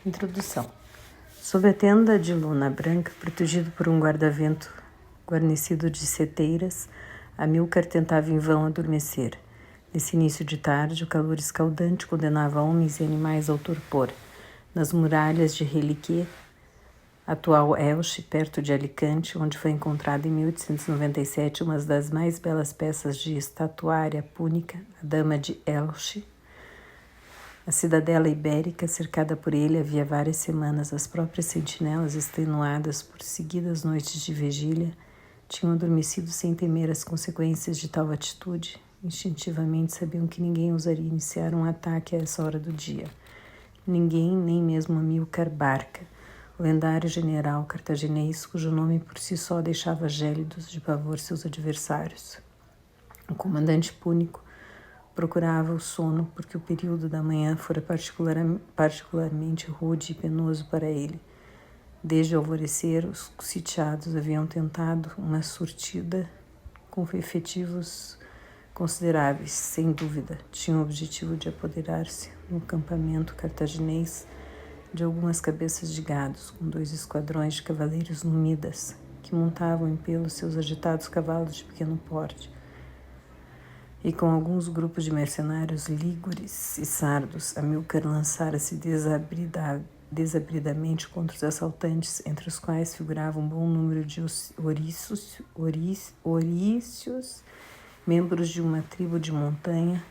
Introdução. Sob a tenda de lona branca, protegido por um guarda-vento guarnecido de seteiras, Amílcar tentava em vão adormecer. Nesse início de tarde, o calor escaldante condenava homens e animais ao torpor. Nas muralhas de Reliquet, atual Elche, perto de Alicante, onde foi encontrada em 1897 uma das mais belas peças de estatuária púnica, a Dama de Elche, a cidadela ibérica, cercada por ele havia várias semanas, as próprias sentinelas, extenuadas por seguidas noites de vigília, tinham adormecido sem temer as consequências de tal atitude. Instintivamente sabiam que ninguém ousaria iniciar um ataque a essa hora do dia. Ninguém, nem mesmo Amílcar Barca, o lendário general cartaginês, cujo nome por si só deixava gélidos de pavor seus adversários. O comandante púnico procurava o sono porque o período da manhã fora particularmente rude e penoso para ele. Desde o alvorecer, os sitiados haviam tentado uma surtida com efetivos consideráveis, sem dúvida. Tinham o objetivo de apoderar-se no acampamento cartaginês de algumas cabeças de gados, com 2 esquadrões de cavaleiros númidas, que montavam em pelo seus agitados cavalos de pequeno porte, e com alguns grupos de mercenários lígures e sardos, Amílcar lançara-se desabridamente contra os assaltantes, entre os quais figurava um bom número de orícios, membros de uma tribo de montanha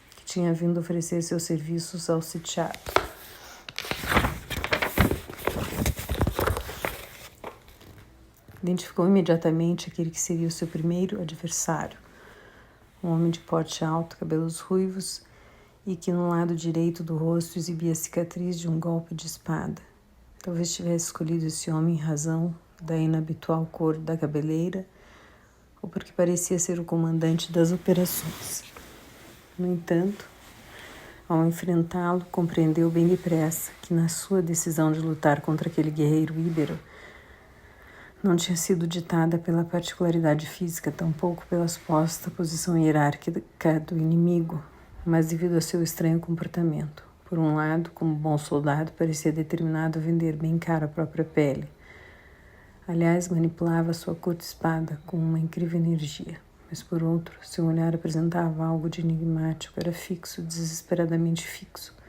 que tinha vindo oferecer seus serviços ao sitiado. Identificou imediatamente aquele que seria o seu primeiro adversário, um homem de porte alto, cabelos ruivos e que no lado direito do rosto exibia a cicatriz de um golpe de espada. Talvez tivesse escolhido esse homem em razão da inabitual cor da cabeleira ou porque parecia ser o comandante das operações. No entanto, ao enfrentá-lo, compreendeu bem depressa que na sua decisão de lutar contra aquele guerreiro íbero não tinha sido ditada pela particularidade física, tampouco pela suposta posição hierárquica do inimigo, mas devido ao seu estranho comportamento. Por um lado, como bom soldado, parecia determinado a vender bem caro a própria pele. Aliás, manipulava sua curta espada com uma incrível energia. Mas por outro, seu olhar apresentava algo de enigmático, era fixo, desesperadamente fixo.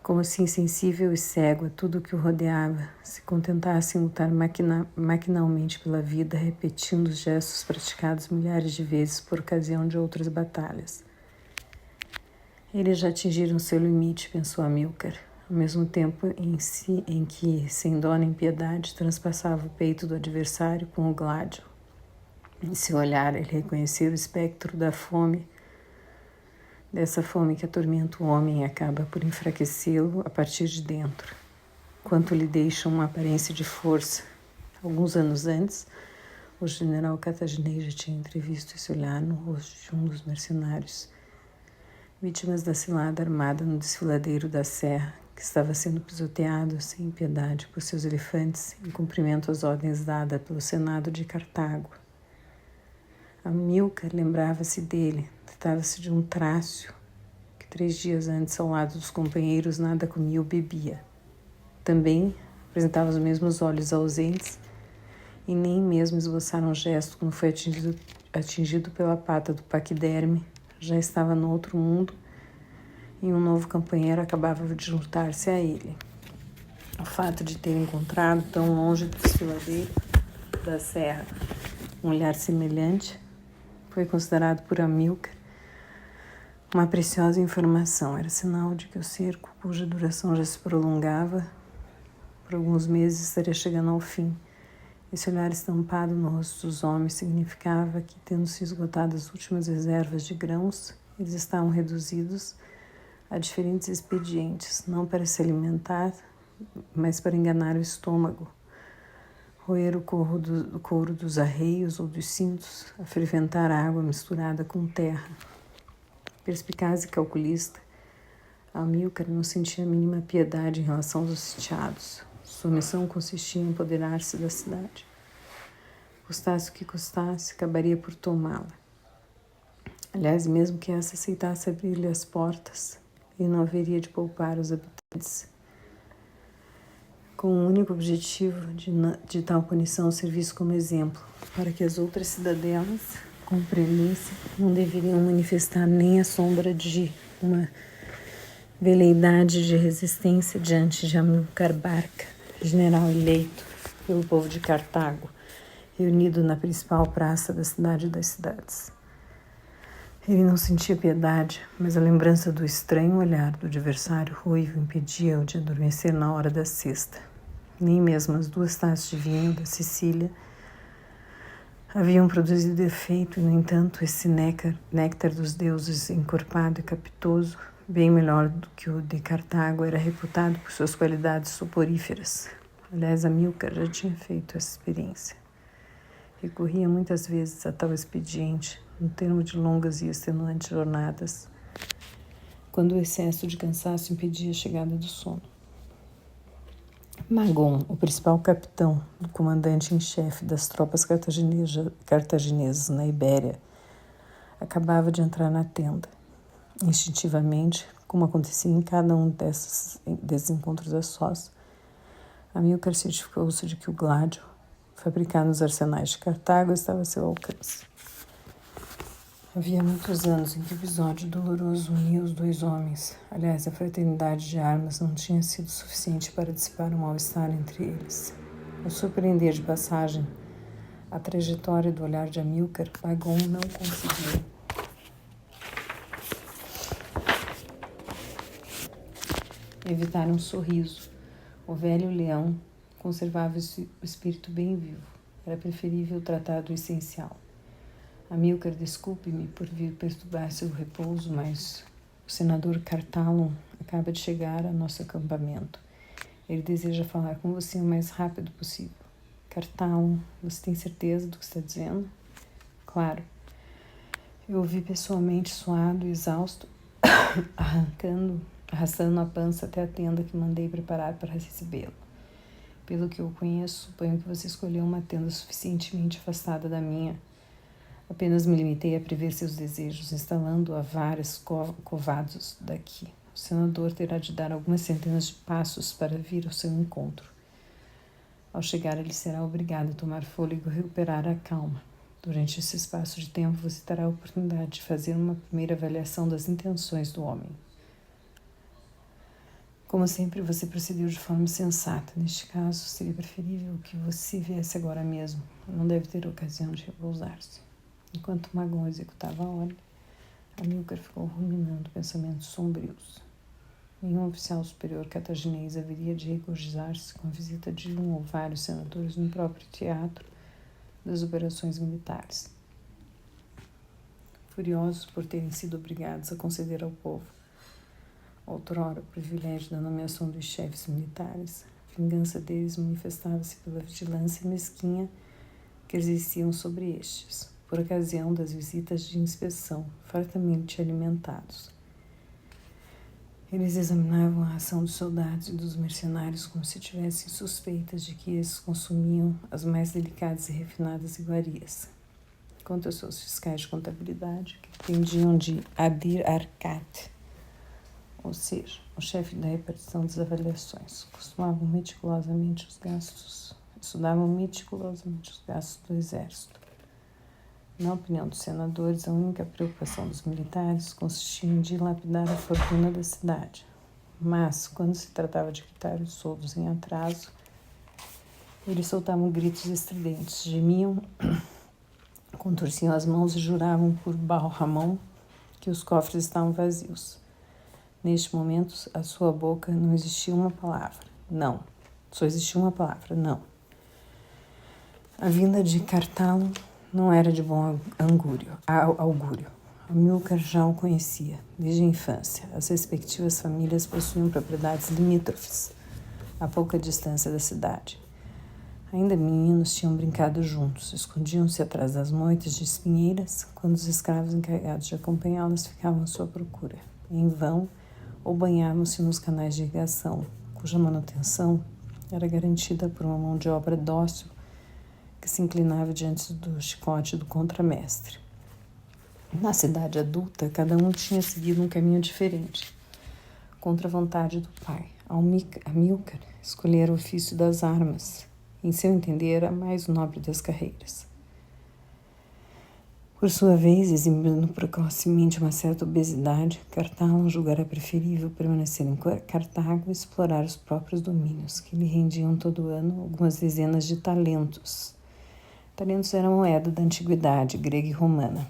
Como se insensível e cego a tudo o que o rodeava, se contentasse em lutar maquinalmente pela vida, repetindo os gestos praticados milhares de vezes por ocasião de outras batalhas. Eles já atingiram seu limite, pensou Amílcar, ao mesmo tempo em que, sem dó nem piedade, transpassava o peito do adversário com o gládio. Em seu olhar, ele reconheceu o espectro da fome, dessa fome que atormenta o homem e acaba por enfraquecê-lo a partir de dentro, quanto lhe deixa uma aparência de força. Alguns anos antes, o general cartaginês já tinha entrevisto esse olhar no rosto de um dos mercenários, vítimas da cilada armada no desfiladeiro da serra, que estava sendo pisoteado sem piedade por seus elefantes em cumprimento às ordens dadas pelo Senado de Cartago. Amílcar lembrava-se dele. Tratava-se de um trácio que 3 dias antes, ao lado dos companheiros, nada comia ou bebia. Também apresentava os mesmos olhos ausentes e nem mesmo esboçaram um gesto quando foi atingido pela pata do paquiderme. Já estava no outro mundo e um novo companheiro acabava de juntar-se a ele. O fato de ter encontrado tão longe do desfiladeiro da serra um olhar semelhante foi considerado por Amílcar uma preciosa informação. Era sinal de que o cerco, cuja duração já se prolongava por alguns meses, estaria chegando ao fim. Esse olhar estampado no rosto dos homens significava que, tendo-se esgotado as últimas reservas de grãos, eles estavam reduzidos a diferentes expedientes, não para se alimentar, mas para enganar o estômago, roer o couro dos arreios ou dos cintos, a ferventar água misturada com terra. Perspicaz e calculista, Amílcar não sentia a mínima piedade em relação aos sitiados. Sua missão consistia em apoderar-se da cidade. Custasse o que custasse, acabaria por tomá-la. Aliás, mesmo que essa aceitasse abrir-lhe as portas, ele não haveria de poupar os habitantes com o único objetivo de tal punição servisse como exemplo, para que as outras cidadelas compreendessem que não deveriam manifestar nem a sombra de uma veleidade de resistência diante de Amílcar Barca, general eleito pelo povo de Cartago, reunido na principal praça da cidade das cidades. Ele não sentia piedade, mas a lembrança do estranho olhar do adversário ruivo impedia-o de adormecer na hora da siesta. Nem mesmo as 2 taças de vinho da Sicília haviam produzido efeito, e, no entanto, esse néctar dos deuses encorpado e capitoso, bem melhor do que o de Cartago, era reputado por suas qualidades soporíferas. Aliás, Amílcar já tinha feito essa experiência. Recorria muitas vezes a tal expediente, no termo de longas e extenuantes jornadas, quando o excesso de cansaço impedia a chegada do sono. Magon, o principal capitão do comandante em chefe das tropas cartaginesas na Ibéria, acabava de entrar na tenda. Instintivamente, como acontecia em cada um desses encontros a sós, Amílcar certificou-se de que o gládio, fabricado nos arsenais de Cartago, estava a seu alcance. Havia muitos anos em que o episódio doloroso unia os 2 homens. Aliás, a fraternidade de armas não tinha sido suficiente para dissipar o mal-estar entre eles. Ao surpreender de passagem a trajetória do olhar de Amílcar, Magon não conseguiu evitar um sorriso. O velho leão conservava o espírito bem vivo. Era preferível tratar do essencial. Amílcar, desculpe-me por vir perturbar seu repouso, mas o senador Cartalon acaba de chegar ao nosso acampamento. Ele deseja falar com você o mais rápido possível. Cartalon, você tem certeza do que está dizendo? Claro. Eu o vi pessoalmente suado e exausto, arrastando a pança até a tenda que mandei preparar para recebê-lo. Pelo que eu conheço, suponho que você escolheu uma tenda suficientemente afastada da minha. Apenas me limitei a prever seus desejos, instalando-o a vários covados daqui. O senador terá de dar algumas centenas de passos para vir ao seu encontro. Ao chegar, ele será obrigado a tomar fôlego e recuperar a calma. Durante esse espaço de tempo, você terá a oportunidade de fazer uma primeira avaliação das intenções do homem. Como sempre, você procedeu de forma sensata. Neste caso, seria preferível que você viesse agora mesmo. Não deve ter ocasião de repousar-se. Enquanto Magon executava a ordem, Amílcar ficou ruminando pensamentos sombrios. Nenhum oficial superior cartaginês haveria de regozijar-se com a visita de um ou vários senadores no próprio teatro das operações militares. Furiosos por terem sido obrigados a conceder ao povo, outrora, o privilégio da nomeação dos chefes militares, a vingança deles manifestava-se pela vigilância mesquinha que exerciam sobre estes, por ocasião das visitas de inspeção, fartamente alimentados. Eles examinavam a ração dos soldados e dos mercenários como se tivessem suspeitas de que esses consumiam as mais delicadas e refinadas iguarias. Quanto aos seus fiscais de contabilidade, que dependiam de Adir Arkat, ou seja, o chefe da repartição das avaliações, estudavam meticulosamente os gastos do exército. Na opinião dos senadores, a única preocupação dos militares consistia em dilapidar a fortuna da cidade. Mas, quando se tratava de quitar os soldos em atraso, eles soltavam gritos estridentes, gemiam, contorciam as mãos e juravam por Baal-Ramon que os cofres estavam vazios. Neste momento, a sua boca não existia uma palavra. Não. Só existia uma palavra. Não. A vinda de Cartalon não era de bom augúrio. Amílcar já o conhecia, desde a infância. As respectivas famílias possuíam propriedades limítrofes, a pouca distância da cidade. Ainda meninos tinham brincado juntos, escondiam-se atrás das moitas de espinheiras, quando os escravos encarregados de acompanhá-las ficavam à sua procura. Em vão, ou banhavam-se nos canais de irrigação, cuja manutenção era garantida por uma mão de obra dócil que se inclinava diante do chicote do contramestre. Na cidade adulta, cada um tinha seguido um caminho diferente, contra a vontade do pai. Amílcar escolhera o ofício das armas, em seu entender a mais nobre das carreiras. Por sua vez, exibindo precocemente uma certa obesidade, Cartago julgara preferível permanecer em Cartago e explorar os próprios domínios, que lhe rendiam todo ano algumas dezenas de talentos. Talentos era a moeda da antiguidade grega e romana.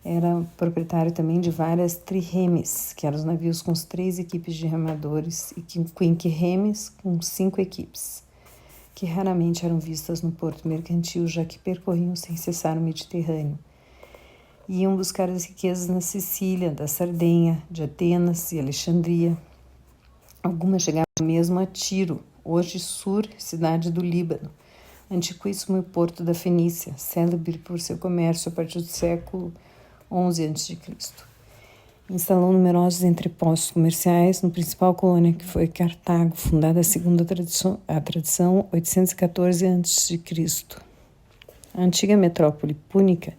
Era proprietário também de várias triremes, que eram os navios com 3 equipes de remadores, e quinqueremes com 5 equipes, que raramente eram vistas no porto mercantil, já que percorriam sem cessar o Mediterrâneo. Iam buscar as riquezas na Sicília, da Sardenha, de Atenas e Alexandria. Algumas chegavam mesmo a Tiro, hoje Sur, cidade do Líbano, antiquíssimo porto da Fenícia, célebre por seu comércio a partir do século XI a.C. Instalou numerosos entrepostos comerciais no principal colônia que foi Cartago, fundada segundo a tradição 814 a.C. A antiga metrópole púnica,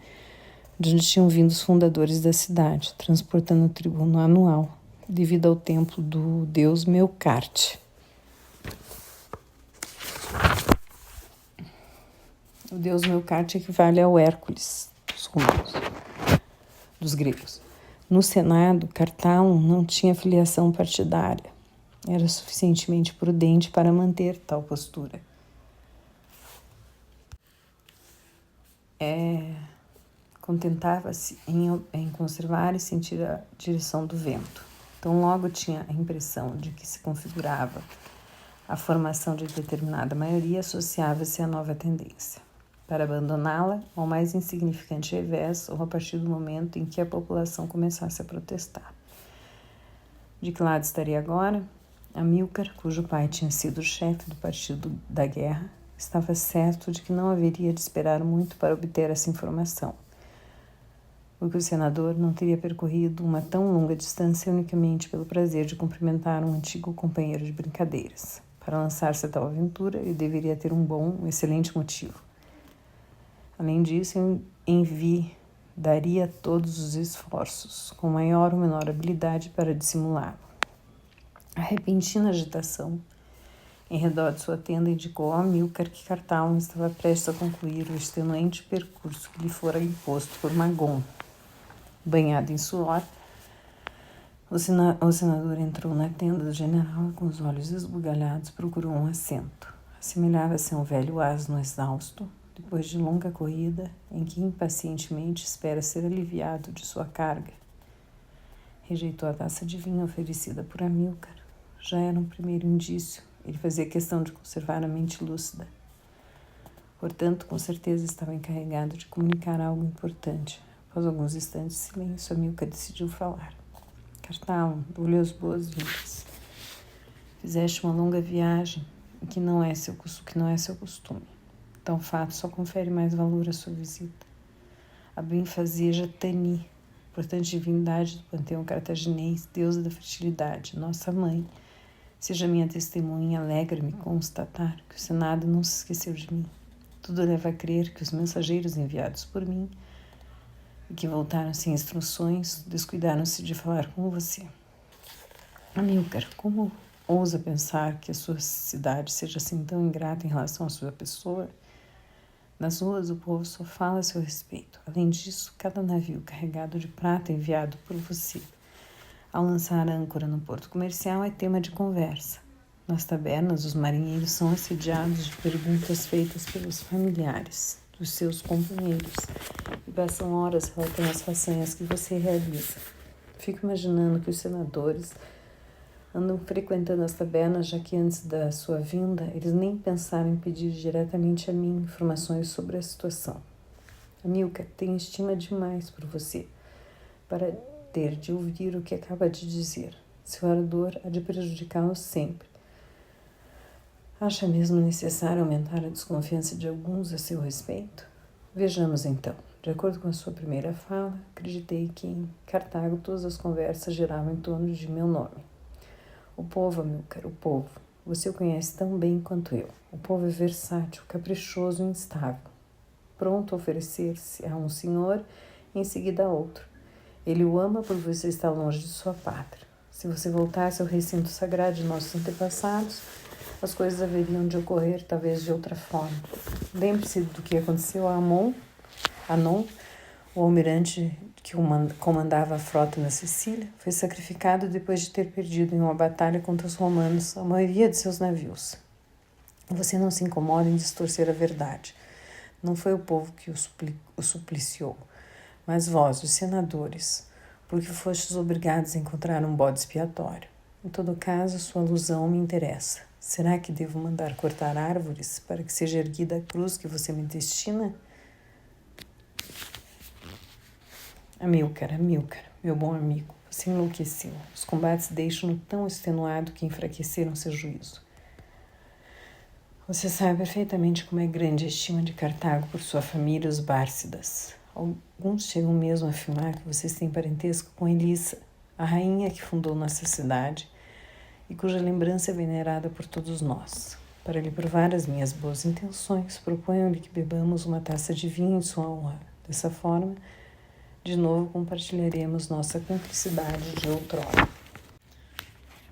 de onde tinham vindo os fundadores da cidade, transportando o tribuno anual, devido ao templo do deus Melkarte. O deus Melkarte equivale ao Hércules dos gregos. No Senado, Cartago não tinha filiação partidária. Era suficientemente prudente para manter tal postura. Contentava-se em conservar e sentir a direção do vento. Tão logo tinha a impressão de que se configurava a formação de determinada maioria, associava-se à nova tendência. Para abandoná-la, ao mais insignificante revés, ou a partir do momento em que a população começasse a protestar. De que lado estaria agora? Amílcar, cujo pai tinha sido o chefe do partido da guerra, estava certo de que não haveria de esperar muito para obter essa informação, porque o senador não teria percorrido uma tão longa distância unicamente pelo prazer de cumprimentar um antigo companheiro de brincadeiras. Para lançar-se a tal aventura, ele deveria ter um excelente motivo. Além disso, daria todos os esforços, com maior ou menor habilidade, para dissimulá-lo. A repentina agitação em redor de sua tenda indicou a Amílcar que Cartago estava prestes a concluir o extenuante percurso que lhe fora imposto por Magón. Banhado em suor, o senador entrou na tenda do general e, com os olhos esbugalhados, procurou um assento. Assemelhava-se a um velho asno exausto, depois de longa corrida, em que impacientemente espera ser aliviado de sua carga. Rejeitou a taça de vinho oferecida por Amílcar. Já era um primeiro indício. Ele fazia questão de conservar a mente lúcida. Portanto, com certeza estava encarregado de comunicar algo importante. Após alguns instantes de silêncio, Amílcar decidiu falar. Cartago, dou-lhe as boas-vindas. Fizeste uma longa viagem, que não é seu costume. Tal fato só confere mais valor à sua visita. A benfazeja Tani, importante divindade do panteão cartaginês, deusa da fertilidade, nossa mãe, seja minha testemunha, alegra-me constatar que o Senado não se esqueceu de mim. Tudo leva a crer que os mensageiros enviados por mim e que voltaram sem instruções, descuidaram-se de falar com você. Amílcar, como ousa pensar que a sua cidade seja assim tão ingrata em relação à sua pessoa? Nas ruas, o povo só fala a seu respeito. Além disso, cada navio carregado de prata enviado por você, ao lançar âncora no porto comercial, é tema de conversa. Nas tabernas, os marinheiros são assediados de perguntas feitas pelos familiares dos seus companheiros e passam horas relatando as façanhas que você realiza. Fico imaginando que os senadores andam frequentando as tabernas, já que antes da sua vinda, eles nem pensaram em pedir diretamente a mim informações sobre a situação. Amílcar, tenho estima demais por você para ter de ouvir o que acaba de dizer. Seu ardor há de prejudicá-lo sempre. Acha mesmo necessário aumentar a desconfiança de alguns a seu respeito? Vejamos então. De acordo com a sua primeira fala, acreditei que em Cartago todas as conversas giravam em torno de meu nome. O povo, Amílcar, o povo. Você o conhece tão bem quanto eu. O povo é versátil, caprichoso e instável. Pronto a oferecer-se a um senhor e em seguida a outro. Ele o ama por você estar longe de sua pátria. Se você voltasse ao recinto sagrado de nossos antepassados, as coisas haveriam de ocorrer talvez de outra forma. Lembre-se do que aconteceu a Anon, o almirante que comandava a frota na Sicília, foi sacrificado depois de ter perdido em uma batalha contra os romanos a maioria de seus navios. Você não se incomoda em distorcer a verdade. Não foi o povo que o supliciou, mas vós, os senadores, porque fostes obrigados a encontrar um bode expiatório. Em todo caso, sua alusão me interessa. Será que devo mandar cortar árvores para que seja erguida a cruz que você me destina? Amílcar, meu bom amigo, você enlouqueceu. Os combates deixam-no tão extenuado que enfraqueceram seu juízo. Você sabe perfeitamente como é grande a estima de Cartago por sua família, os Bárcidas. Alguns chegam mesmo a afirmar que vocês têm parentesco com Elissa, a rainha que fundou nossa cidade e cuja lembrança é venerada por todos nós. Para lhe provar as minhas boas intenções, proponho-lhe que bebamos uma taça de vinho em sua honra. Dessa forma, de novo compartilharemos nossa cumplicidade de outrora.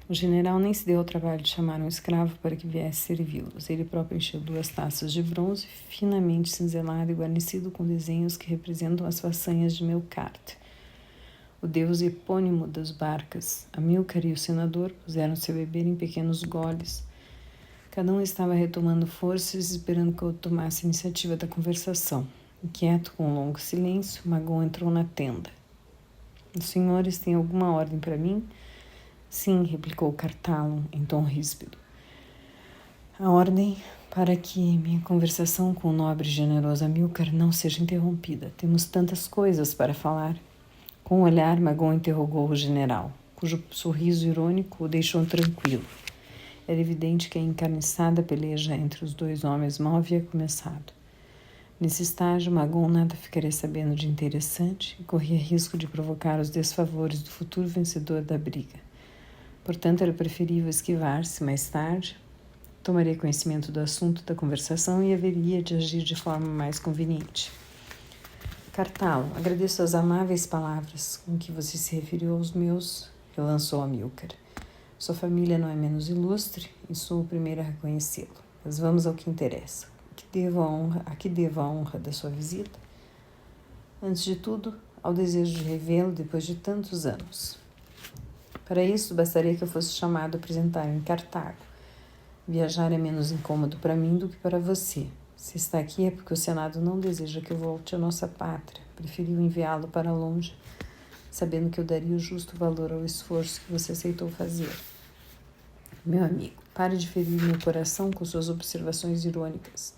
O general nem se deu ao trabalho de chamar um escravo para que viesse servi-los. Ele próprio encheu 2 taças de bronze, finamente cinzelado e guarnecido com desenhos que representam as façanhas de Melkart, o deus epônimo das barcas. Amílcar e o senador puseram-se a beber em pequenos goles. Cada um estava retomando forças, esperando que eu tomasse a iniciativa da conversação. Inquieto com um longo silêncio, Magon entrou na tenda. Os senhores têm alguma ordem para mim? Sim, replicou Cartalon em tom ríspido. A ordem para que minha conversação com o nobre e generoso Amílcar não seja interrompida. Temos tantas coisas para falar. Com um olhar, Magon interrogou o general, cujo sorriso irônico o deixou tranquilo. Era evidente que a encarniçada peleja entre os 2 homens mal havia começado. Nesse estágio, Magon nada ficaria sabendo de interessante e corria risco de provocar os desfavores do futuro vencedor da briga. Portanto, era preferível esquivar-se mais tarde, tomaria conhecimento do assunto da conversação e haveria de agir de forma mais conveniente. Cartalo, agradeço as amáveis palavras com que você se referiu aos meus, relançou Amílcar. Sua família não é menos ilustre e sou o primeiro a reconhecê-lo. Mas vamos ao que interessa. A que devo a honra da sua visita? Antes de tudo, ao desejo de revê-lo depois de tantos anos. Para isso, bastaria que eu fosse chamado a apresentar em Cartago. Viajar é menos incômodo para mim do que para você. Se está aqui é porque o Senado não deseja que eu volte à nossa pátria. Preferiu enviá-lo para longe, sabendo que eu daria o justo valor ao esforço que você aceitou fazer. Meu amigo, pare de ferir meu coração com suas observações irônicas.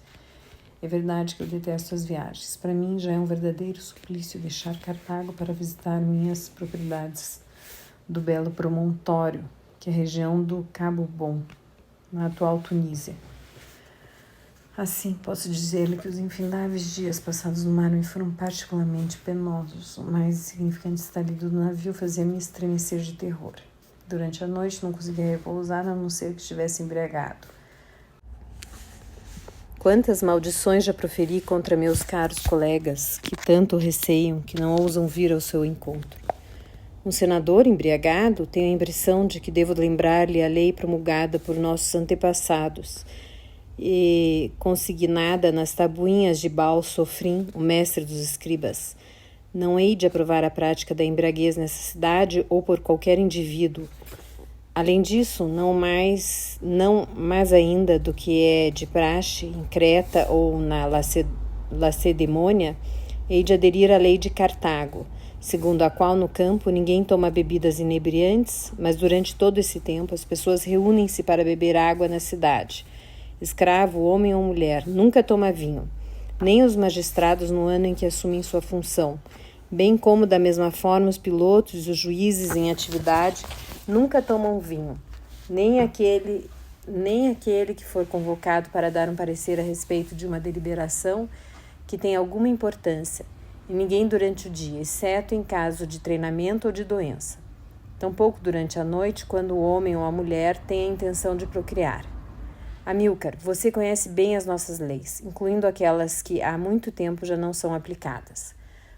É verdade que eu detesto as viagens. Para mim já é um verdadeiro suplício deixar Cartago para visitar minhas propriedades do belo promontório, que é a região do Cabo Bom, na atual Tunísia. Assim, posso dizer-lhe que os infindáveis dias passados no mar me foram particularmente penosos. O mais insignificante estalido do navio fazia-me estremecer de terror. Durante a noite não conseguia repousar, a não ser que estivesse embriagado. Quantas maldições já proferi contra meus caros colegas, que tanto receiam, que não ousam vir ao seu encontro. Um senador embriagado tem a impressão de que devo lembrar-lhe a lei promulgada por nossos antepassados e consignada nas tabuinhas de Baal Sofrim, o mestre dos escribas. Não hei de aprovar a prática da embriaguez nessa cidade ou por qualquer indivíduo. Além disso, não mais ainda do que é de praxe em Creta ou na Lacedemônia, hei de aderir à lei de Cartago, segundo a qual no campo ninguém toma bebidas inebriantes, mas durante todo esse tempo as pessoas reúnem-se para beber água na cidade. Escravo, homem ou mulher, nunca toma vinho, nem os magistrados no ano em que assumem sua função, bem como da mesma forma os pilotos e os juízes em atividade nunca tomam vinho, nem aquele que for convocado para dar um parecer a respeito de uma deliberação que tem alguma importância, e ninguém durante o dia, exceto em caso de treinamento ou de doença. Tampouco durante a noite, quando o homem ou a mulher tem a intenção de procriar. Amílcar, você conhece bem as nossas leis, incluindo aquelas que há muito tempo já não são aplicadas.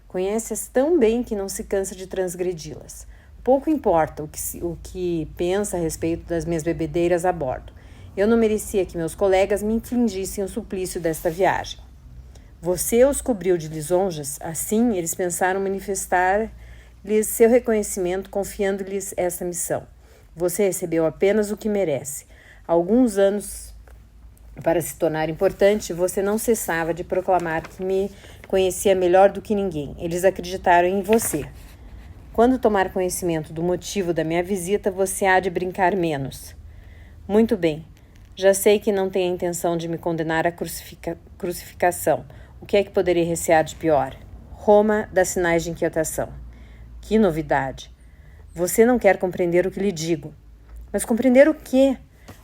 Conhece-as tão bem que não se cansa de transgredi-las. Pouco importa o que pensa a respeito das minhas bebedeiras a bordo. Eu não merecia que meus colegas me infligissem o suplício desta viagem. Você os cobriu de lisonjas, assim eles pensaram manifestar-lhes seu reconhecimento confiando-lhes essa missão. Você recebeu apenas o que merece. Há alguns anos, para se tornar importante, você não cessava de proclamar que me conhecia melhor do que ninguém. Eles acreditaram em você. Quando tomar conhecimento do motivo da minha visita, você há de brincar menos. Muito bem. Já sei que não tem a intenção de me condenar à crucificação. O que é que poderia recear de pior? Roma dá sinais de inquietação. Que novidade! Você não quer compreender o que lhe digo. Mas compreender o quê?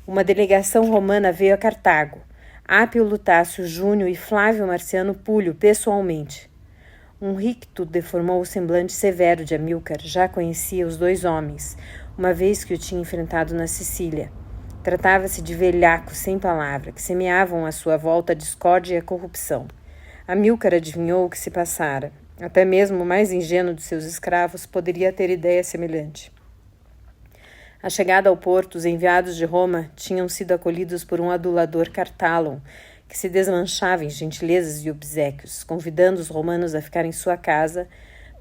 Uma delegação romana veio a Cartago. Apio Lutácio Júnior e Flávio Marciano Púlio, pessoalmente. Um ricto deformou o semblante severo de Amílcar. Já conhecia os dois homens, uma vez que o tinha enfrentado na Sicília. Tratava-se de velhacos sem palavra, que semeavam à sua volta a discórdia e a corrupção. Amílcar adivinhou o que se passara. Até mesmo o mais ingênuo de seus escravos poderia ter ideia semelhante. À chegada ao porto, os enviados de Roma tinham sido acolhidos por um adulador Cartalon, que se desmanchava em gentilezas e obséquios, convidando os romanos a ficar em sua casa,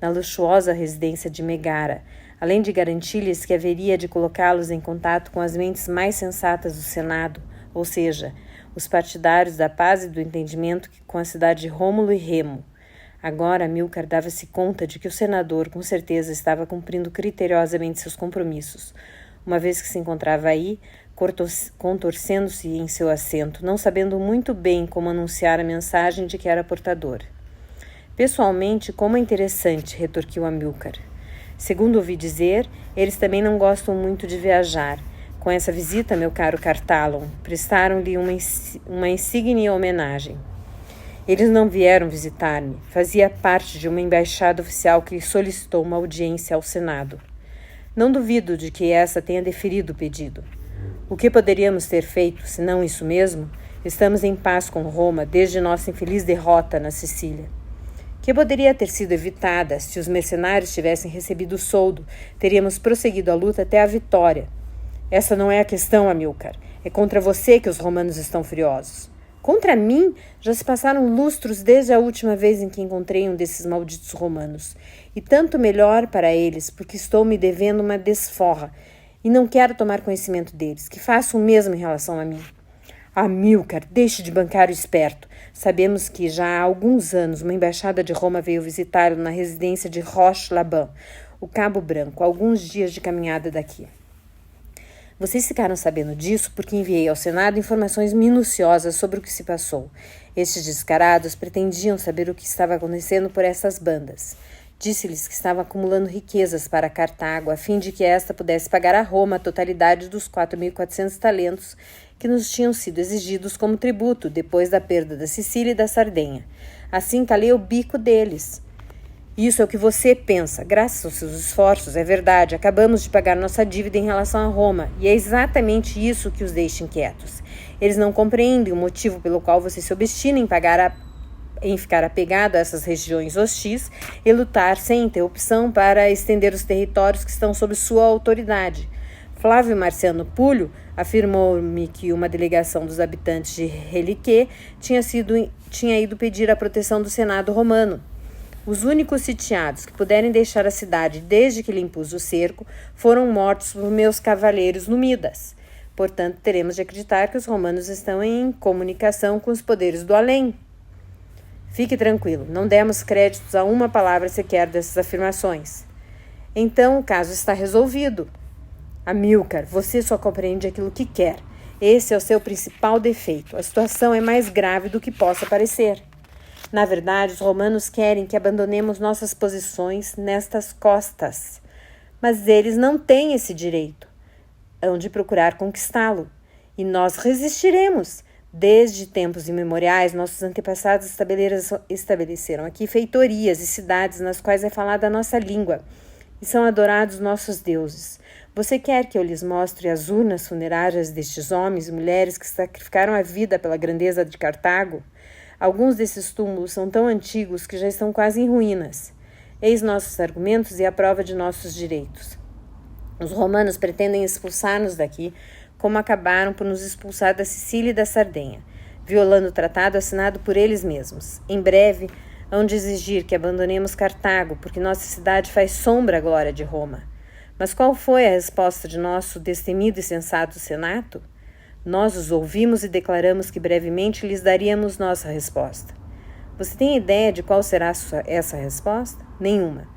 na luxuosa residência de Megara, além de garantir-lhes que haveria de colocá-los em contato com as mentes mais sensatas do Senado, ou seja, os partidários da paz e do entendimento com a cidade de Rômulo e Remo. Agora Amílcar dava-se conta de que o senador, com certeza, estava cumprindo criteriosamente seus compromissos, uma vez que se encontrava aí, contorcendo-se em seu assento, não sabendo muito bem como anunciar a mensagem de que era portador. Pessoalmente, como é interessante, retorquiu Amílcar. Segundo ouvi dizer, eles também não gostam muito de viajar. Com essa visita, meu caro Cartalon, prestaram-lhe uma insígne homenagem. Eles não vieram visitar-me. Fazia parte de uma embaixada oficial que solicitou uma audiência ao Senado. Não duvido de que essa tenha deferido o pedido. O que poderíamos ter feito, se não isso mesmo? Estamos em paz com Roma desde nossa infeliz derrota na Sicília. Que poderia ter sido evitada se os mercenários tivessem recebido o soldo, teríamos prosseguido a luta até a vitória. Essa não é a questão, Amílcar. É contra você que os romanos estão furiosos. Contra mim? Já se passaram lustros desde a última vez em que encontrei um desses malditos romanos. E tanto melhor para eles, porque estou me devendo uma desforra e não quero tomar conhecimento deles. Que façam o mesmo em relação a mim. Amílcar, deixe de bancar o esperto. Sabemos que já há alguns anos uma embaixada de Roma veio visitá-lo na residência de Roche-Laban, o Cabo Branco, alguns dias de caminhada daqui. Vocês ficaram sabendo disso porque enviei ao Senado informações minuciosas sobre o que se passou. Estes descarados pretendiam saber o que estava acontecendo por essas bandas. Disse-lhes que estava acumulando riquezas para Cartago, a fim de que esta pudesse pagar a Roma a totalidade dos 4.400 talentos que nos tinham sido exigidos como tributo depois da perda da Sicília e da Sardenha. Assim calei o bico deles. Isso é o que você pensa. Graças aos seus esforços, é verdade, acabamos de pagar nossa dívida em relação a Roma, e é exatamente isso que os deixa inquietos. Eles não compreendem o motivo pelo qual você se obstina em ficar apegado a essas regiões hostis e lutar sem interrupção para estender os territórios que estão sob sua autoridade. Flávio Marciano Púlio afirmou-me que uma delegação dos habitantes de Reliquê tinha ido pedir a proteção do Senado romano. Os únicos sitiados que puderem deixar a cidade desde que lhe impus o cerco foram mortos por meus cavaleiros numidas. Portanto, teremos de acreditar que os romanos estão em comunicação com os poderes do além. Fique tranquilo, não demos créditos a uma palavra sequer dessas afirmações. Então, o caso está resolvido. Amílcar, você só compreende aquilo que quer. Esse é o seu principal defeito. A situação é mais grave do que possa parecer. Na verdade, os romanos querem que abandonemos nossas posições nestas costas. Mas eles não têm esse direito. Hão de procurar conquistá-lo. E nós resistiremos. Desde tempos imemoriais, nossos antepassados estabeleceram aqui feitorias e cidades nas quais é falada a nossa língua. E são adorados nossos deuses. Você quer que eu lhes mostre as urnas funerárias destes homens e mulheres que sacrificaram a vida pela grandeza de Cartago? Alguns desses túmulos são tão antigos que já estão quase em ruínas. Eis nossos argumentos e a prova de nossos direitos. Os romanos pretendem expulsar-nos daqui, como acabaram por nos expulsar da Sicília e da Sardenha, violando o tratado assinado por eles mesmos. Em breve, hão de exigir que abandonemos Cartago, porque nossa cidade faz sombra à glória de Roma. Mas qual foi a resposta de nosso destemido e sensato Senato? Nós os ouvimos e declaramos que brevemente lhes daríamos nossa resposta. Você tem ideia de qual será essa resposta? Nenhuma.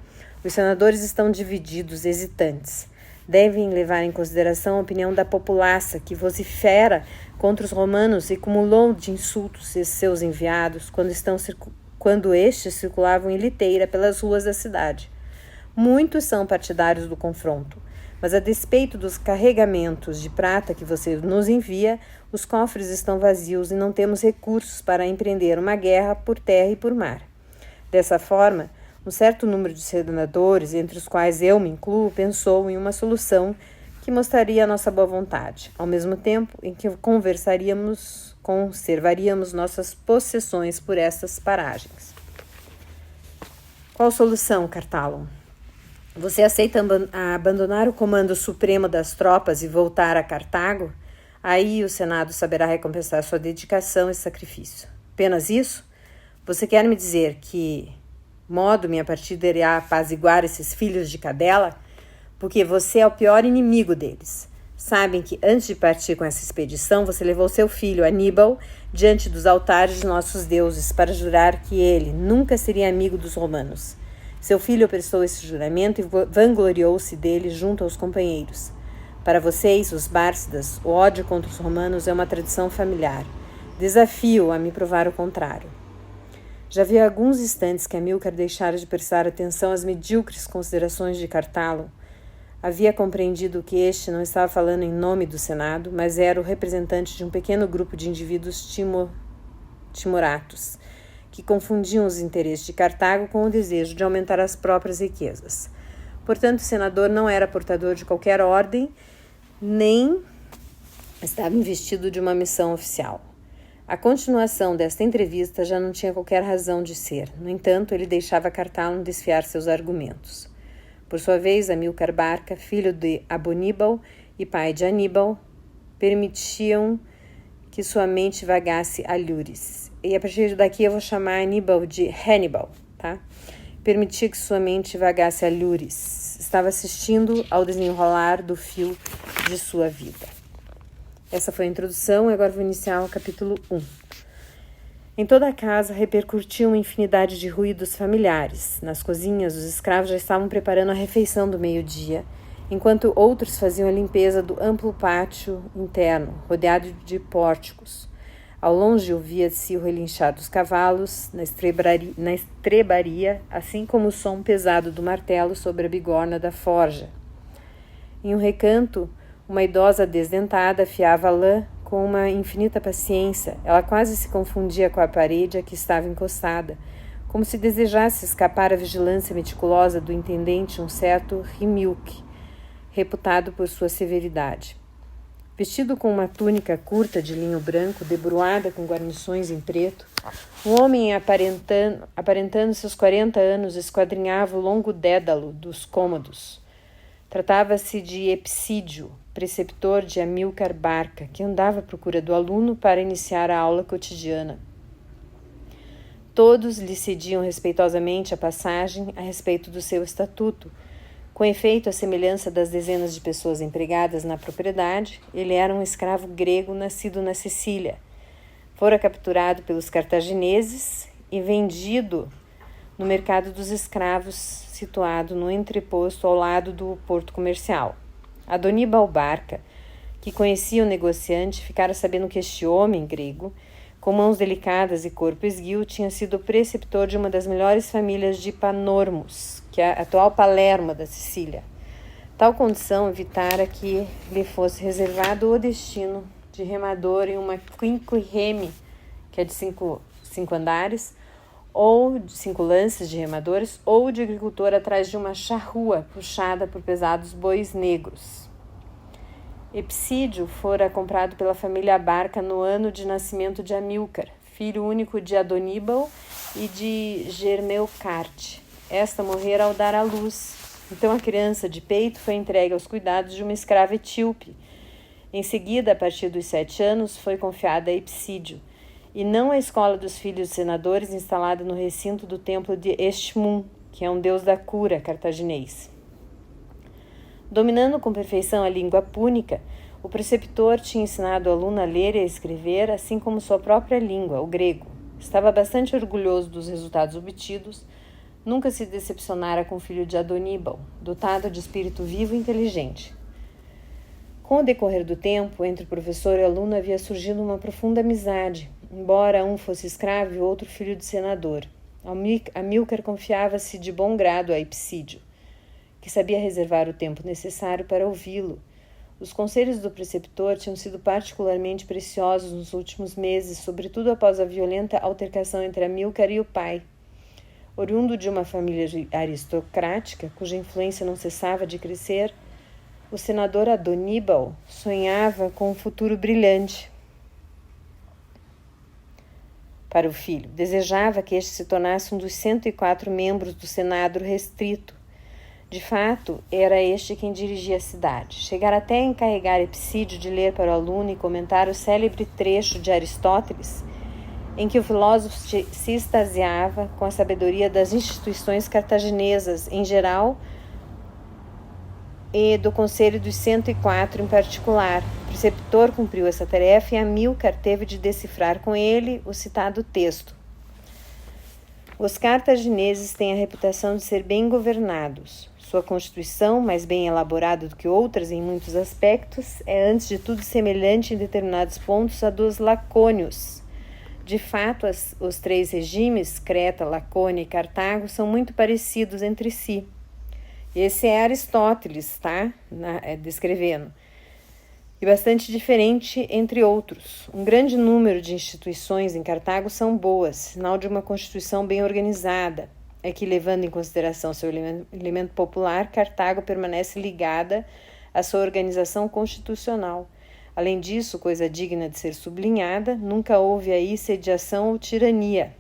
Os senadores estão divididos, hesitantes. Devem levar em consideração a opinião da populaça, que vocifera contra os romanos e cumulou de insultos seus enviados quando estes circulavam em liteira pelas ruas da cidade. Muitos são partidários do confronto, mas a despeito dos carregamentos de prata que você nos envia, os cofres estão vazios e não temos recursos para empreender uma guerra por terra e por mar. Dessa forma, um certo número de senadores, entre os quais eu me incluo, pensou em uma solução que mostraria a nossa boa vontade, ao mesmo tempo em que conservaríamos nossas possessões por essas paragens. Qual solução, Cartalon? Você aceita abandonar o comando supremo das tropas e voltar a Cartago? Aí o Senado saberá recompensar sua dedicação e sacrifício. Apenas isso? Você quer me dizer que modo minha partida irá apaziguar esses filhos de cadela? Porque você é o pior inimigo deles. Sabem que antes de partir com essa expedição, você levou seu filho, Aníbal, diante dos altares de nossos deuses para jurar que ele nunca seria amigo dos romanos. Seu filho prestou esse juramento e vangloriou-se dele junto aos companheiros. Para vocês, os Bárcidas, o ódio contra os romanos é uma tradição familiar. Desafio a me provar o contrário. Já havia alguns instantes que Amílcar deixara de prestar atenção às medíocres considerações de Cartalon. Havia compreendido que este não estava falando em nome do Senado, mas era o representante de um pequeno grupo de indivíduos timoratos, que confundiam os interesses de Cartago com o desejo de aumentar as próprias riquezas. Portanto, o senador não era portador de qualquer ordem, nem estava investido de uma missão oficial. A continuação desta entrevista já não tinha qualquer razão de ser. No entanto, ele deixava Cartalon desfiar seus argumentos. Por sua vez, Amílcar Barca, filho de Aboníbal e pai de Aníbal, permitiam que sua mente vagasse a Lures. E a partir daqui eu vou chamar Aníbal de Hannibal, tá? Permitia que sua mente vagasse a Lures. Estava assistindo ao desenrolar do fio de sua vida. Essa foi a introdução e agora vou iniciar o capítulo 1. Em toda a casa repercutiu uma infinidade de ruídos familiares. Nas cozinhas, os escravos já estavam preparando a refeição do meio-dia, enquanto outros faziam a limpeza do amplo pátio interno, rodeado de pórticos. Ao longe ouvia-se o relinchar dos cavalos na estrebaria, assim como o som pesado do martelo sobre a bigorna da forja. Em um recanto, uma idosa desdentada afiava a lã com uma infinita paciência. Ela quase se confundia com a parede a que estava encostada, como se desejasse escapar à vigilância meticulosa do intendente, um certo Rimilk, reputado por sua severidade. Vestido com uma túnica curta de linho branco, debruada com guarnições em preto, um homem aparentando seus 40 anos esquadrinhava o longo dédalo dos cômodos. Tratava-se de Epsídio, preceptor de Amílcar Barca, que andava à procura do aluno para iniciar a aula cotidiana. Todos lhe cediam respeitosamente a passagem a respeito do seu estatuto. Com efeito, à semelhança das dezenas de pessoas empregadas na propriedade, ele era um escravo grego nascido na Sicília. Fora capturado pelos cartagineses e vendido no mercado dos escravos, situado no entreposto ao lado do porto comercial. Adoníbal Barca, que conhecia o negociante, ficara sabendo que este homem grego, com mãos delicadas e corpo esguio, tinha sido preceptor de uma das melhores famílias de Panormus, que é a atual Palermo da Sicília. Tal condição evitara que lhe fosse reservado o destino de remador em uma quinquirreme, que é de cinco andares, ou de 5 lances de remadores, ou de agricultor atrás de uma charrua puxada por pesados bois negros. Epsídio fora comprado pela família Barca no ano de nascimento de Amílcar, filho único de Adoníbal e de Germeucarte. Esta morrera ao dar à luz, Então a criança de peito foi entregue aos cuidados de uma escrava etíope. Em seguida, a partir dos 7 anos, foi confiada a Epsídio, e não a escola dos filhos senadores instalada no recinto do templo de Estmun, que é um deus da cura cartaginês. Dominando com perfeição a língua púnica, o preceptor tinha ensinado o aluno a ler e a escrever, assim como sua própria língua, o grego. Estava bastante orgulhoso dos resultados obtidos, nunca se decepcionara com o filho de Adoníbal, dotado de espírito vivo e inteligente. Com o decorrer do tempo, entre o professor e o aluno havia surgido uma profunda amizade, embora um fosse escravo e o outro filho de senador. Amílcar confiava-se de bom grado a Epsídio, que sabia reservar o tempo necessário para ouvi-lo. Os conselhos do preceptor tinham sido particularmente preciosos nos últimos meses, sobretudo após a violenta altercação entre Amílcar e o pai. Oriundo de uma família aristocrática, cuja influência não cessava de crescer, o senador Adoníbal sonhava com um futuro brilhante para o filho. Desejava que este se tornasse um dos 104 membros do Senado restrito. De fato, era este quem dirigia a cidade. Chegara até a encarregar Epsídio de ler para o aluno e comentar o célebre trecho de Aristóteles, em que o filósofo se extasiava com a sabedoria das instituições cartaginesas em geral e do Conselho dos 104 em particular. O preceptor cumpriu essa tarefa e Amílcar teve de decifrar com ele o citado texto. Os cartagineses têm a reputação de ser bem governados. Sua constituição, mais bem elaborada do que outras em muitos aspectos, é antes de tudo semelhante em determinados pontos à dos lacônios. De fato, os 3 regimes, Creta, Lacônia e Cartago, são muito parecidos entre si. Esse é Aristóteles, tá? Descrevendo. E bastante diferente entre outros. Um grande número de instituições em Cartago são boas, sinal de uma constituição bem organizada. É que, levando em consideração seu elemento popular, Cartago permanece ligada à sua organização constitucional. Além disso, coisa digna de ser sublinhada, nunca houve aí sediação ou tirania.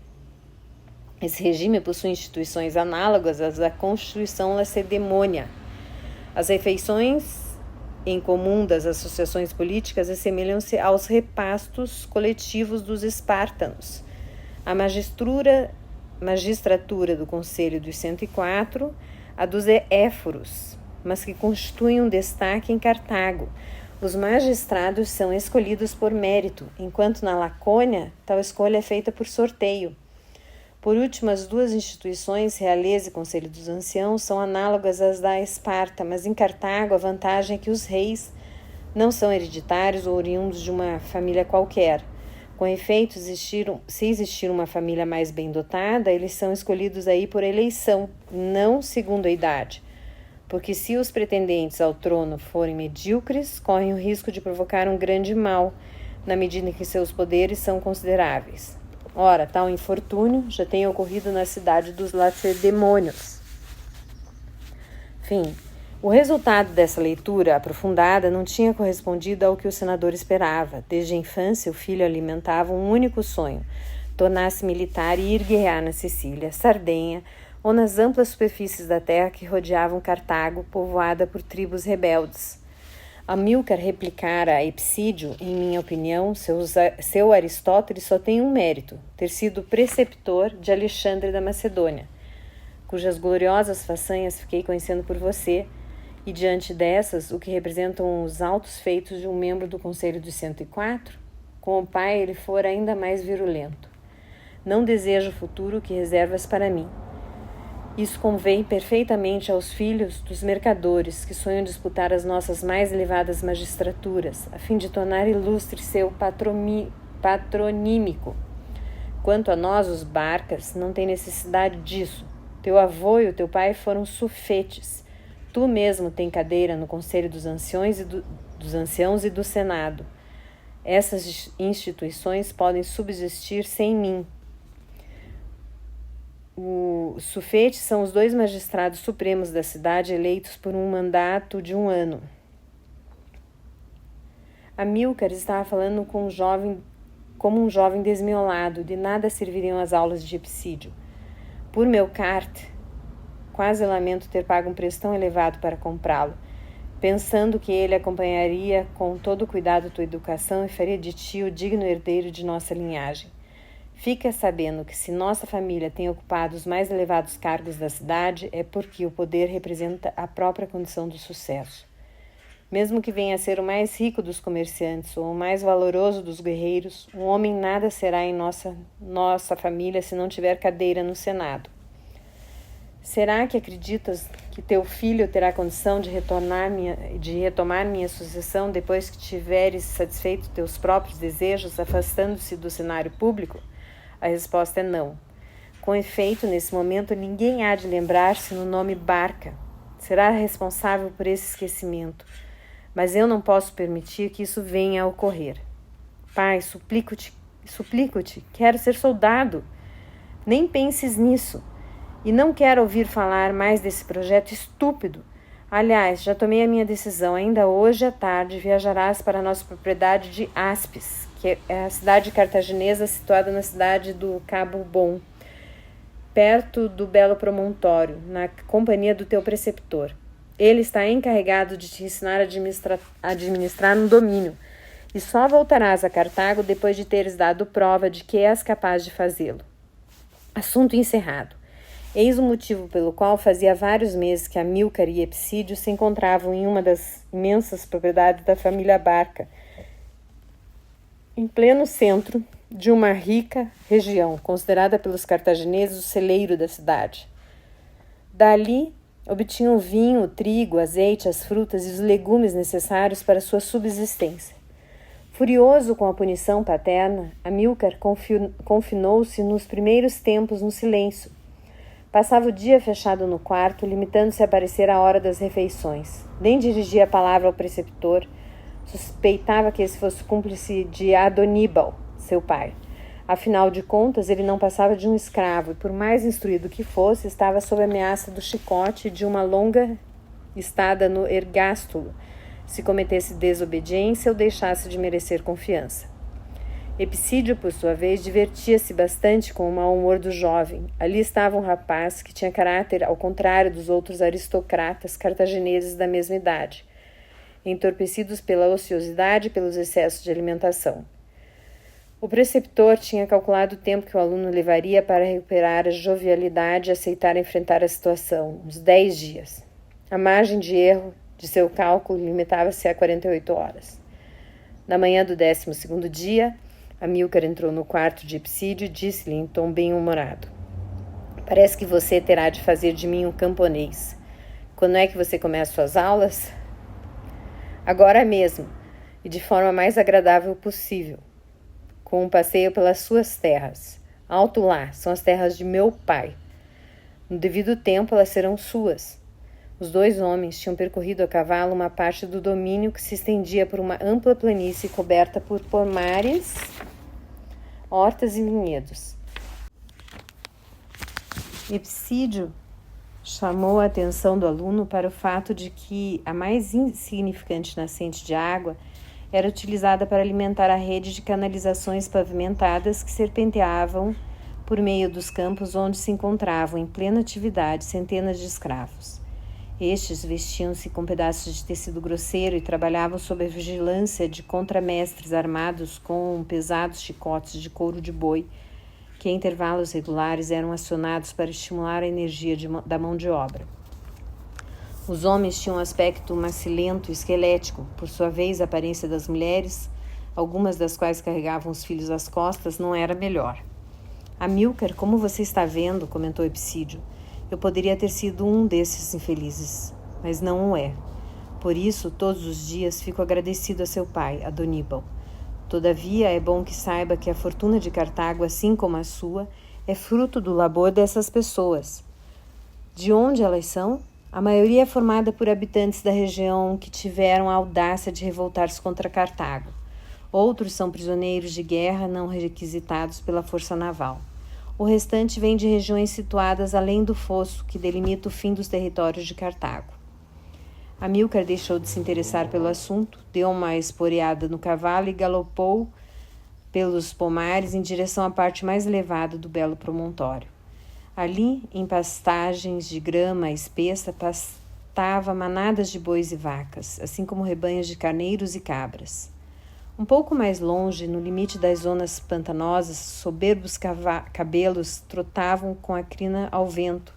Esse regime possui instituições análogas às da Constituição Lacedemônia. As refeições em comum das associações políticas assemelham-se aos repastos coletivos dos espartanos. A magistratura do Conselho dos 104, a dos éforos, mas que constituem um destaque em Cartago. Os magistrados são escolhidos por mérito, enquanto na Lacônia tal escolha é feita por sorteio. Por último, as 2 instituições, Realeza e Conselho dos Anciãos, são análogas às da Esparta, mas em Cartago a vantagem é que os reis não são hereditários ou oriundos de uma família qualquer. Com efeito, se existir uma família mais bem dotada, eles são escolhidos aí por eleição, não segundo a idade. Porque se os pretendentes ao trono forem medíocres, correm o risco de provocar um grande mal, na medida em que seus poderes são consideráveis. Ora, tal infortúnio já tem ocorrido na cidade dos Lacedemônios. Fim. O resultado dessa leitura aprofundada não tinha correspondido ao que o senador esperava. Desde a infância, o filho alimentava um único sonho: tornar-se militar e ir guerrear na Sicília, Sardenha ou nas amplas superfícies da terra que rodeavam Cartago, povoada por tribos rebeldes. Amílcar replicara a Epsídio, em minha opinião, seu Aristóteles só tem um mérito: ter sido preceptor de Alexandre da Macedônia, cujas gloriosas façanhas fiquei conhecendo por você, e diante dessas, o que representam os altos feitos de um membro do Conselho dos 104, com o pai ele fora ainda mais virulento. Não desejo o futuro que reservas para mim. Isso convém perfeitamente aos filhos dos mercadores que sonham disputar as nossas mais elevadas magistraturas, a fim de tornar ilustre seu patronímico. Quanto a nós, os Barcas, não tem necessidade disso. Teu avô e o teu pai foram sufetes. Tu mesmo tem cadeira no Conselho dos Anciãos e do Senado. Essas instituições podem subsistir sem mim. Os sufetes são os 2 magistrados supremos da cidade eleitos por um mandato de 1 ano. Amílcar estava falando como um jovem desmiolado, de nada serviriam as aulas de Epsídio. Por meu carte, quase lamento ter pago um preço tão elevado para comprá-lo, pensando que ele acompanharia com todo cuidado tua educação e faria de ti o digno herdeiro de nossa linhagem. Fica sabendo que se nossa família tem ocupado os mais elevados cargos da cidade, é porque o poder representa a própria condição do sucesso. Mesmo que venha a ser o mais rico dos comerciantes ou o mais valoroso dos guerreiros, um homem nada será em nossa família se não tiver cadeira no Senado. Será que acreditas que teu filho terá condição de retomar minha sucessão depois que tiveres satisfeito teus próprios desejos, afastando-se do cenário público? A resposta é não. Com efeito, nesse momento, ninguém há de lembrar-se no nome Barca. Será responsável por esse esquecimento. Mas eu não posso permitir que isso venha a ocorrer. Pai, suplico-te, quero ser soldado. Nem penses nisso. E não quero ouvir falar mais desse projeto estúpido. Aliás, já tomei a minha decisão. Ainda hoje à tarde viajarás para a nossa propriedade de Aspes, que é a cidade cartaginesa situada na cidade do Cabo Bom, perto do belo promontório, na companhia do teu preceptor. Ele está encarregado de te ensinar a administrar no domínio, e só voltarás a Cartago depois de teres dado prova de que és capaz de fazê-lo. Assunto encerrado. Eis o motivo pelo qual fazia vários meses que Amílcar e Epsídio se encontravam em uma das imensas propriedades da família Barca, em pleno centro de uma rica região, considerada pelos cartagineses o celeiro da cidade. Dali obtinham o vinho, o trigo, o azeite, as frutas e os legumes necessários para sua subsistência. Furioso com a punição paterna, Amílcar confinou-se nos primeiros tempos no silêncio. Passava o dia fechado no quarto, limitando-se a aparecer à hora das refeições. Nem dirigia a palavra ao preceptor. Suspeitava que esse fosse cúmplice de Adoníbal, seu pai. Afinal de contas, ele não passava de um escravo e, por mais instruído que fosse, estava sob a ameaça do chicote e de uma longa estada no ergástulo, se cometesse desobediência ou deixasse de merecer confiança. Epsídio, por sua vez, divertia-se bastante com o mau humor do jovem. Ali estava um rapaz que tinha caráter ao contrário dos outros aristocratas cartagineses da mesma idade, entorpecidos pela ociosidade e pelos excessos de alimentação. O preceptor tinha calculado o tempo que o aluno levaria para recuperar a jovialidade e aceitar enfrentar a situação, uns 10 dias. A margem de erro de seu cálculo limitava-se a 48 horas. Na manhã do 12º dia, Amílcar entrou no quarto de Epsídio e disse-lhe em tom bem-humorado: Parece que você terá de fazer de mim um camponês. Quando é que você começa suas aulas? Agora mesmo, e de forma mais agradável possível, com um passeio pelas suas terras. Alto lá, são as terras de meu pai. No devido tempo, elas serão suas. Os dois homens tinham percorrido a cavalo uma parte do domínio que se estendia por uma ampla planície coberta por pomares, hortas e vinhedos. Epsídio chamou a atenção do aluno para o fato de que a mais insignificante nascente de água era utilizada para alimentar a rede de canalizações pavimentadas que serpenteavam por meio dos campos onde se encontravam em plena atividade centenas de escravos. Estes vestiam-se com pedaços de tecido grosseiro e trabalhavam sob a vigilância de contramestres armados com pesados chicotes de couro de boi, que em intervalos regulares eram acionados para estimular a energia da mão de obra. Os homens tinham um aspecto macilento e esquelético. Por sua vez, a aparência das mulheres, algumas das quais carregavam os filhos às costas, não era melhor. Amílcar, como você está vendo, comentou Epsídio, eu poderia ter sido um desses infelizes, mas não o é. Por isso, todos os dias fico agradecido a seu pai, Adoníbal. Todavia, é bom que saiba que a fortuna de Cartago, assim como a sua, é fruto do labor dessas pessoas. De onde elas são? A maioria é formada por habitantes da região que tiveram a audácia de revoltar-se contra Cartago. Outros são prisioneiros de guerra não requisitados pela força naval. O restante vem de regiões situadas além do fosso que delimita o fim dos territórios de Cartago. Amílcar deixou de se interessar pelo assunto, deu uma esporeada no cavalo e galopou pelos pomares em direção à parte mais elevada do belo promontório. Ali, em pastagens de grama espessa, pastava manadas de bois e vacas, assim como rebanhos de carneiros e cabras. Um pouco mais longe, no limite das zonas pantanosas, soberbos cabelos trotavam com a crina ao vento.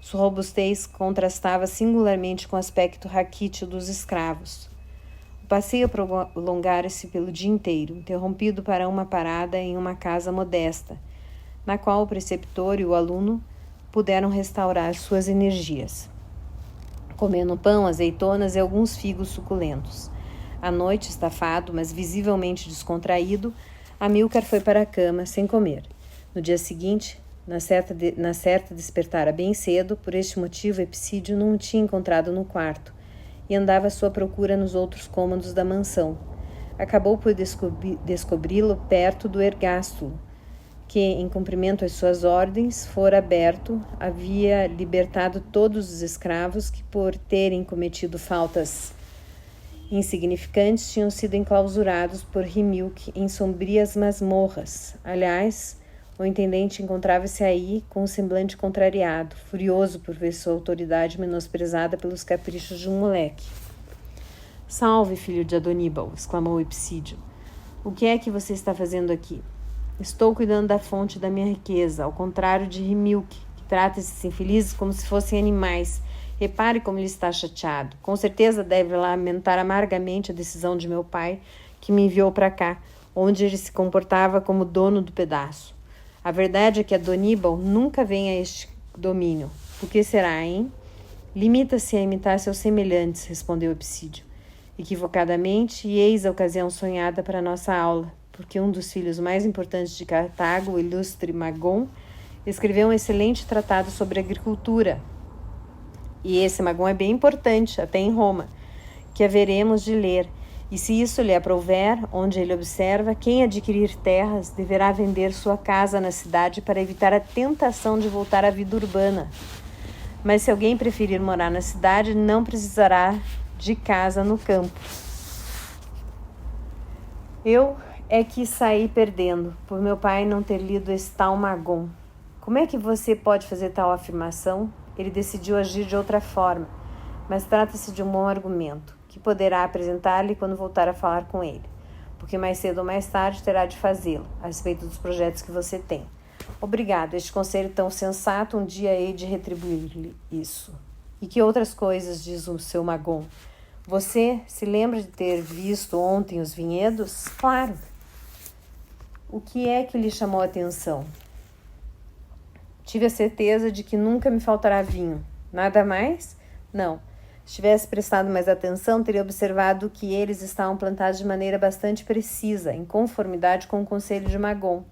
Sua robustez contrastava singularmente com o aspecto raquítico dos escravos. O passeio prolongara-se pelo dia inteiro, interrompido para uma parada em uma casa modesta, na qual o preceptor e o aluno puderam restaurar suas energias, comendo pão, azeitonas e alguns figos suculentos. À noite, estafado, mas visivelmente descontraído, Amílcar foi para a cama sem comer. No dia seguinte, na certa despertara bem cedo. Por este motivo, Epsídio não o tinha encontrado no quarto e andava à sua procura nos outros cômodos da mansão. Acabou por descobri-lo perto do ergástulo, que, em cumprimento às suas ordens, fora aberto, havia libertado todos os escravos que, por terem cometido faltas insignificantes, tinham sido enclausurados por Rimilk em sombrias masmorras. Aliás, o intendente encontrava-se aí com um semblante contrariado, furioso por ver sua autoridade menosprezada pelos caprichos de um moleque. — Salve, filho de Adoníbal! Exclamou Epsídio. — O que é que você está fazendo aqui? — Estou cuidando da fonte da minha riqueza, ao contrário de Rimilk, que trata esses infelizes como se fossem animais. Repare como ele está chateado. Com certeza deve lamentar amargamente a decisão de meu pai, que me enviou para cá, onde ele se comportava como dono do pedaço. A verdade é que Adoníbal nunca vem a este domínio. Por que será, hein? Limita-se a imitar seus semelhantes, respondeu Epsídio. Equivocadamente, e eis a ocasião sonhada para nossa aula, porque um dos filhos mais importantes de Cartago, o ilustre Magon, escreveu um excelente tratado sobre agricultura. E esse Magon é bem importante, até em Roma, que haveremos de ler. E se isso lhe aprouver, onde ele observa, quem adquirir terras deverá vender sua casa na cidade para evitar a tentação de voltar à vida urbana. Mas se alguém preferir morar na cidade, não precisará de casa no campo. Eu é que saí perdendo, por meu pai não ter lido esse tal Magon. Como é que você pode fazer tal afirmação? Ele decidiu agir de outra forma, mas trata-se de um bom argumento, que poderá apresentar-lhe quando voltar a falar com ele, porque mais cedo ou mais tarde terá de fazê-lo, a respeito dos projetos que você tem. Obrigado, este conselho tão sensato, um dia hei de retribuir-lhe isso. E que outras coisas, diz o seu Magon? Você se lembra de ter visto ontem os vinhedos? Claro. O que é que lhe chamou a atenção? Tive a certeza de que nunca me faltará vinho. Nada mais? Não. Se tivesse prestado mais atenção, teria observado que eles estavam plantados de maneira bastante precisa, em conformidade com o conselho de Magon.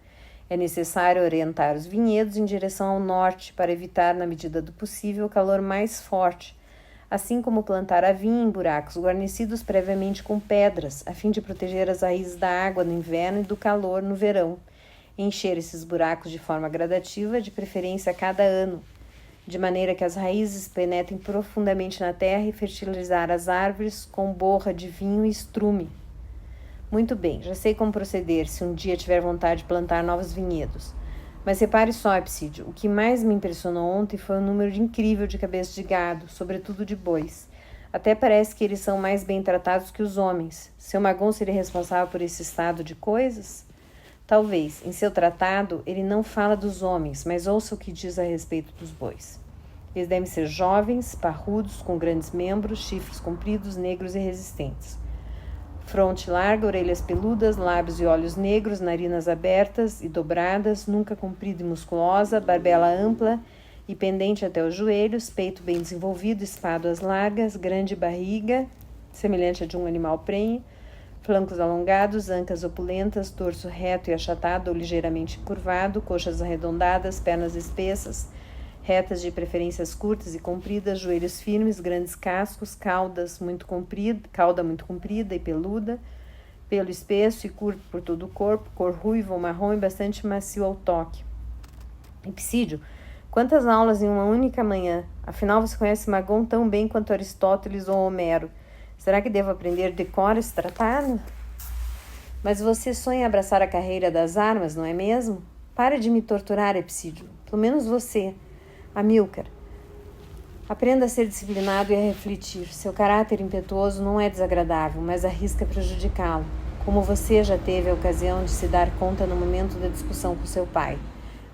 É necessário orientar os vinhedos em direção ao norte, para evitar, na medida do possível, o calor mais forte, assim como plantar a vinha em buracos guarnecidos previamente com pedras, a fim de proteger as raízes da água no inverno e do calor no verão. Encher esses buracos de forma gradativa, de preferência a cada ano, de maneira que as raízes penetrem profundamente na terra e fertilizar as árvores com borra de vinho e estrume. Muito bem, já sei como proceder se um dia tiver vontade de plantar novos vinhedos. Mas repare só, Epsídio, o que mais me impressionou ontem foi o número incrível de cabeças de gado, sobretudo de bois. Até parece que eles são mais bem tratados que os homens. Seu Magon seria responsável por esse estado de coisas? Talvez, em seu tratado, ele não fala dos homens, mas ouça o que diz a respeito dos bois. Eles devem ser jovens, parrudos, com grandes membros, chifres compridos, negros e resistentes. Fronte larga, orelhas peludas, lábios e olhos negros, narinas abertas e dobradas, nuca comprida e musculosa, barbela ampla e pendente até os joelhos, peito bem desenvolvido, espáduas largas, grande barriga, semelhante a de um animal prenhe, flancos alongados, ancas opulentas, torso reto e achatado ou ligeiramente curvado, coxas arredondadas, pernas espessas, retas de preferências curtas e compridas, joelhos firmes, grandes cascos, cauda muito comprida e peluda, pelo espesso e curto por todo o corpo, cor ruiva ou marrom e bastante macio ao toque. Epsídio, quantas aulas em uma única manhã? Afinal, você conhece Magon tão bem quanto Aristóteles ou Homero. Será que devo aprender de cor esse tratado? Mas você sonha abraçar a carreira das armas, não é mesmo? Pare de me torturar, Epsídio. Pelo menos você, Amílcar. Aprenda a ser disciplinado e a refletir. Seu caráter impetuoso não é desagradável, mas arrisca prejudicá-lo, como você já teve a ocasião de se dar conta no momento da discussão com seu pai.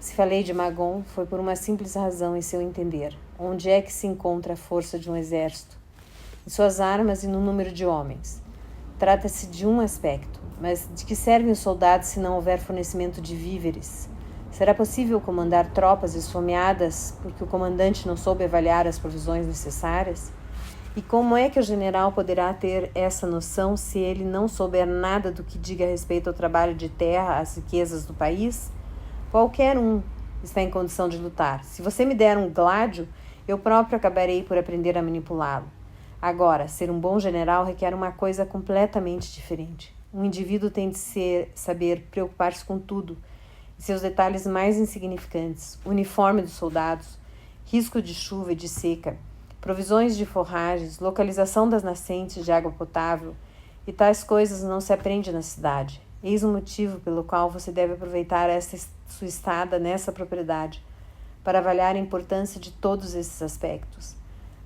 Se falei de Magon, foi por uma simples razão em seu entender. Onde é que se encontra a força de um exército? Em suas armas e no número de homens. Trata-se de um aspecto, mas de que servem os soldados se não houver fornecimento de víveres? Será possível comandar tropas esfomeadas porque o comandante não soube avaliar as provisões necessárias? E como é que o general poderá ter essa noção se ele não souber nada do que diga respeito ao trabalho de terra, às riquezas do país? Qualquer um está em condição de lutar. Se você me der um gládio, eu próprio acabarei por aprender a manipulá-lo. Agora, ser um bom general requer uma coisa completamente diferente. Um indivíduo tem de saber preocupar-se com tudo, e seus detalhes mais insignificantes, uniforme dos soldados, risco de chuva e de seca, provisões de forragens, localização das nascentes de água potável, e tais coisas não se aprende na cidade. Eis o motivo pelo qual você deve aproveitar esta sua estada nessa propriedade, para avaliar a importância de todos esses aspectos.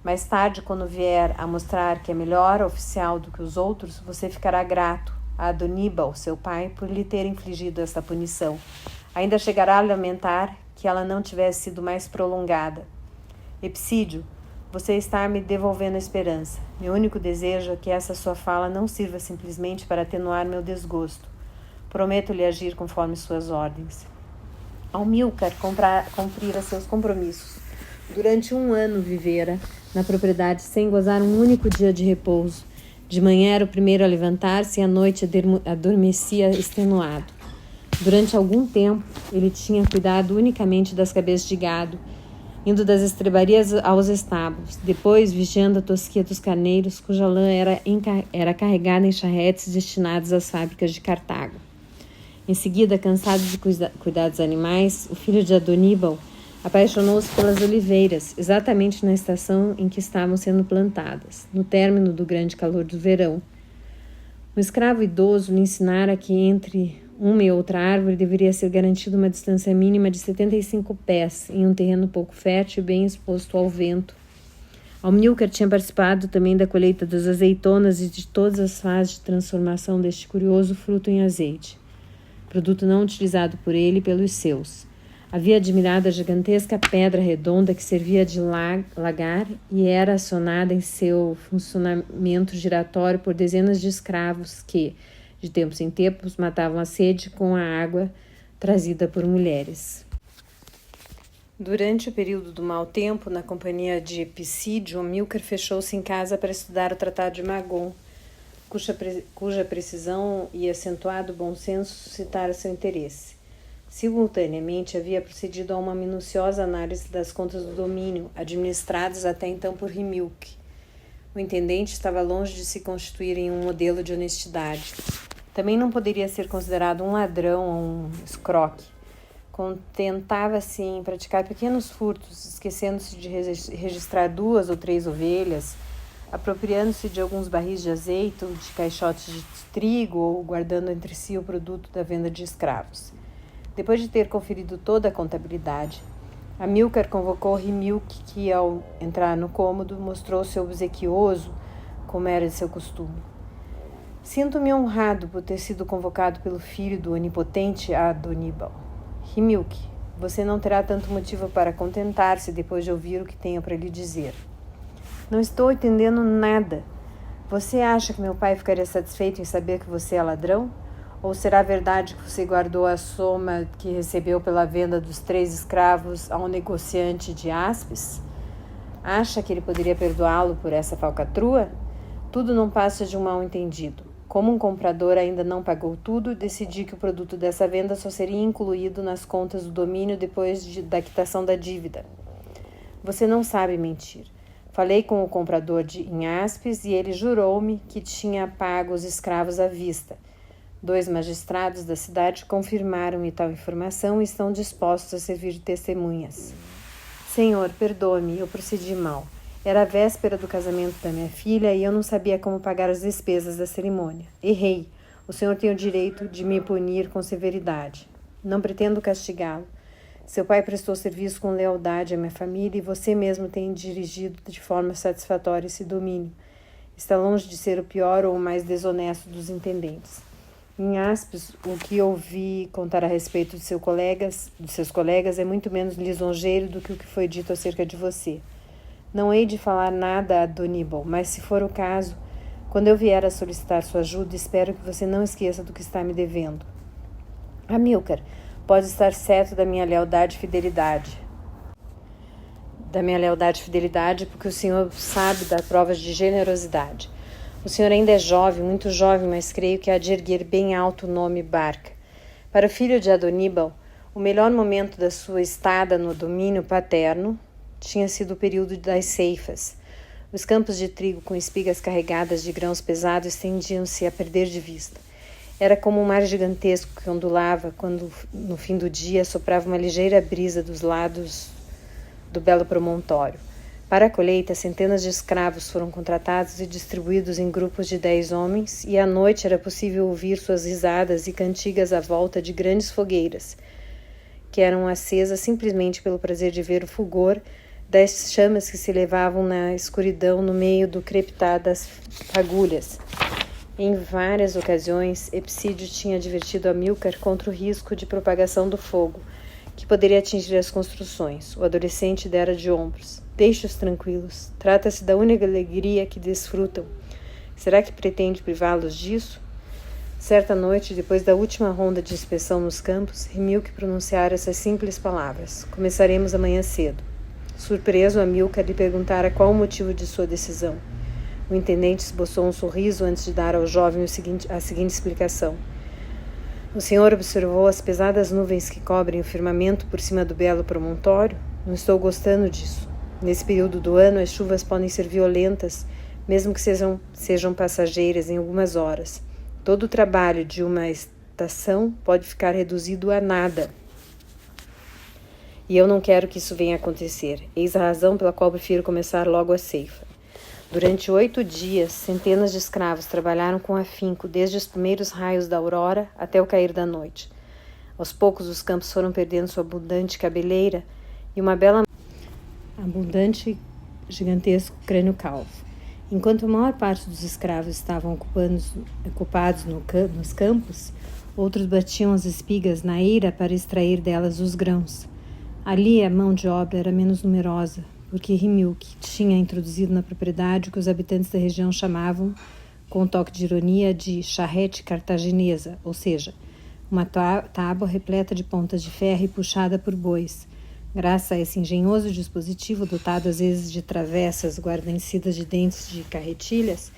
Mais tarde, quando vier a mostrar que é melhor oficial do que os outros, você ficará grato a Adoníbal, seu pai, por lhe ter infligido esta punição. Ainda chegará a lamentar que ela não tivesse sido mais prolongada. Epsídio, você está me devolvendo a esperança. Meu único desejo é que essa sua fala não sirva simplesmente para atenuar meu desgosto. Prometo-lhe agir conforme suas ordens. Amílcar cumprira seus compromissos. Durante 1 ano vivera na propriedade sem gozar um único dia de repouso. De manhã era o primeiro a levantar-se e à noite adormecia extenuado. Durante algum tempo, ele tinha cuidado unicamente das cabeças de gado, indo das estrebarias aos estábulos, depois vigiando a tosquia dos carneiros, cuja lã era carregada em charretes destinados às fábricas de Cartago. Em seguida, cansado de cuidar dos animais, o filho de Adoníbal apaixonou-se pelas oliveiras, exatamente na estação em que estavam sendo plantadas, no término do grande calor do verão. Um escravo idoso lhe ensinara que entre uma e outra árvore deveria ser garantida uma distância mínima de 75 pés, em um terreno pouco fértil e bem exposto ao vento. Amílcar tinha participado também da colheita das azeitonas e de todas as fases de transformação deste curioso fruto em azeite, produto não utilizado por ele e pelos seus. Havia admirado a gigantesca pedra redonda que servia de lagar e era acionada em seu funcionamento giratório por dezenas de escravos que, de tempos em tempos, matavam a sede com a água trazida por mulheres. Durante o período do mau tempo, na companhia de Epsídio, Amílcar fechou-se em casa para estudar o Tratado de Magon, cuja precisão e acentuado bom senso suscitaram seu interesse. Simultaneamente, havia procedido a uma minuciosa análise das contas do domínio, administradas até então por Rimilk. O intendente estava longe de se constituir em um modelo de honestidade. Também não poderia ser considerado um ladrão ou um escroque. Contentava-se em praticar pequenos furtos, esquecendo-se de registrar 2 ou 3 ovelhas, apropriando-se de alguns barris de azeite ou de caixotes de trigo ou guardando entre si o produto da venda de escravos. Depois de ter conferido toda a contabilidade, Amílcar convocou Rimilk, que, ao entrar no cômodo, mostrou-se obsequioso, como era de seu costume. Sinto-me honrado por ter sido convocado pelo filho do onipotente Adoníbal. Rimilk, você não terá tanto motivo para contentar-se depois de ouvir o que tenho para lhe dizer. Não estou entendendo nada. Você acha que meu pai ficaria satisfeito em saber que você é ladrão? Ou será verdade que você guardou a soma que recebeu pela venda dos 3 escravos a um negociante de Aspes? Acha que ele poderia perdoá-lo por essa falcatrua? Tudo não passa de um mal-entendido. Como um comprador ainda não pagou tudo, decidi que o produto dessa venda só seria incluído nas contas do domínio depois da quitação da dívida. Você não sabe mentir. Falei com o comprador em Aspes e ele jurou-me que tinha pago os escravos à vista. 2 magistrados da cidade confirmaram-me tal informação e estão dispostos a servir de testemunhas. Senhor, perdoe-me, eu procedi mal. Era a véspera do casamento da minha filha e eu não sabia como pagar as despesas da cerimônia. Errei. O senhor tem o direito de me punir com severidade. Não pretendo castigá-lo. Seu pai prestou serviço com lealdade à minha família e você mesmo tem dirigido de forma satisfatória esse domínio. Está longe de ser o pior ou o mais desonesto dos intendentes. Em Aspes, o que ouvi contar a respeito de seus colegas é muito menos lisonjeiro do que o que foi dito acerca de você. Não hei de falar nada a Doníbal, mas se for o caso, quando eu vier a solicitar sua ajuda, espero que você não esqueça do que está me devendo. Amílcar, pode estar certo da minha lealdade e fidelidade. Porque o senhor sabe dar provas de generosidade. O senhor ainda é jovem, muito jovem, mas creio que há de erguer bem alto o nome Barca. Para o filho de Adoníbal, o melhor momento da sua estada no domínio paterno tinha sido o período das ceifas. Os campos de trigo com espigas carregadas de grãos pesados estendiam-se a perder de vista. Era como um mar gigantesco que ondulava quando, no fim do dia, soprava uma ligeira brisa dos lados do belo promontório. Para a colheita, centenas de escravos foram contratados e distribuídos em grupos de 10 homens, e à noite era possível ouvir suas risadas e cantigas à volta de grandes fogueiras, que eram acesas simplesmente pelo prazer de ver o fulgor das chamas que se elevavam na escuridão no meio do crepitar das fagulhas. Em várias ocasiões, Epsídio tinha advertido Amílcar contra o risco de propagação do fogo, que poderia atingir as construções. O adolescente dera de ombros. Deixe-os tranquilos. Trata-se da única alegria que desfrutam. Será que pretende privá-los disso? Certa noite, depois da última ronda de inspeção nos campos, Rimilque pronunciara essas simples palavras. Começaremos amanhã cedo. Surpreso, Amílcar lhe perguntara qual o motivo de sua decisão. O intendente esboçou um sorriso antes de dar ao jovem a seguinte explicação. O senhor observou as pesadas nuvens que cobrem o firmamento por cima do belo promontório? Não estou gostando disso. Nesse período do ano, as chuvas podem ser violentas, mesmo que sejam passageiras em algumas horas. Todo o trabalho de uma estação pode ficar reduzido a nada. E eu não quero que isso venha a acontecer. Eis a razão pela qual prefiro começar logo a ceifa. Durante 8 dias, centenas de escravos trabalharam com afinco, desde os primeiros raios da aurora até o cair da noite. Aos poucos, os campos foram perdendo sua abundante cabeleira e uma gigantesco crânio calvo. Enquanto a maior parte dos escravos estavam ocupados nos campos, outros batiam as espigas na eira para extrair delas os grãos. Ali a mão de obra era menos numerosa, porque Rimilque tinha introduzido na propriedade o que os habitantes da região chamavam, com um toque de ironia, de charrete cartaginesa, ou seja, uma tábua repleta de pontas de ferro e puxada por bois. Graças a esse engenhoso dispositivo, dotado às vezes de travessas guarnecidas de dentes de carretilhas,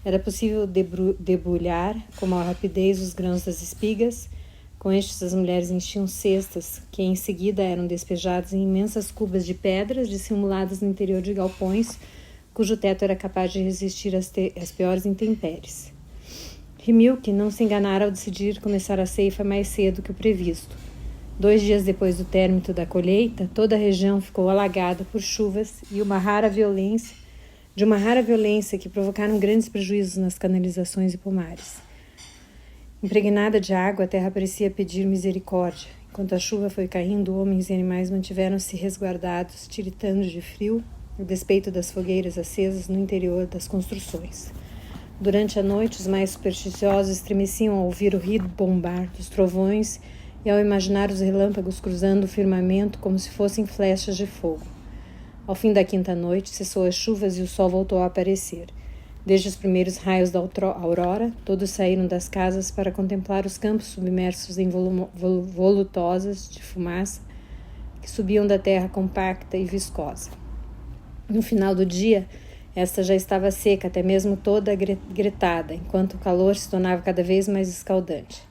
era possível debulhar com maior rapidez os grãos das espigas. Com estes, as mulheres enchiam cestas, que em seguida eram despejadas em imensas cubas de pedras dissimuladas no interior de galpões, cujo teto era capaz de resistir às piores intempéries. Rimilque não se enganara ao decidir começar a ceifa mais cedo que o previsto. 2 dias depois do término da colheita, toda a região ficou alagada por chuvas e uma rara violência que provocaram grandes prejuízos nas canalizações e pomares. Impregnada de água, a terra parecia pedir misericórdia. Enquanto a chuva foi caindo, homens e animais mantiveram-se resguardados, tiritando de frio, a despeito das fogueiras acesas no interior das construções. Durante a noite, os mais supersticiosos estremeciam ao ouvir o ruído bombar dos trovões e ao imaginar os relâmpagos cruzando o firmamento como se fossem flechas de fogo. Ao fim da 5ª noite, cessou as chuvas e o sol voltou a aparecer. Desde os primeiros raios da aurora, todos saíram das casas para contemplar os campos submersos em volutosas de fumaça que subiam da terra compacta e viscosa. No final do dia, esta já estava seca, até mesmo toda gretada, enquanto o calor se tornava cada vez mais escaldante.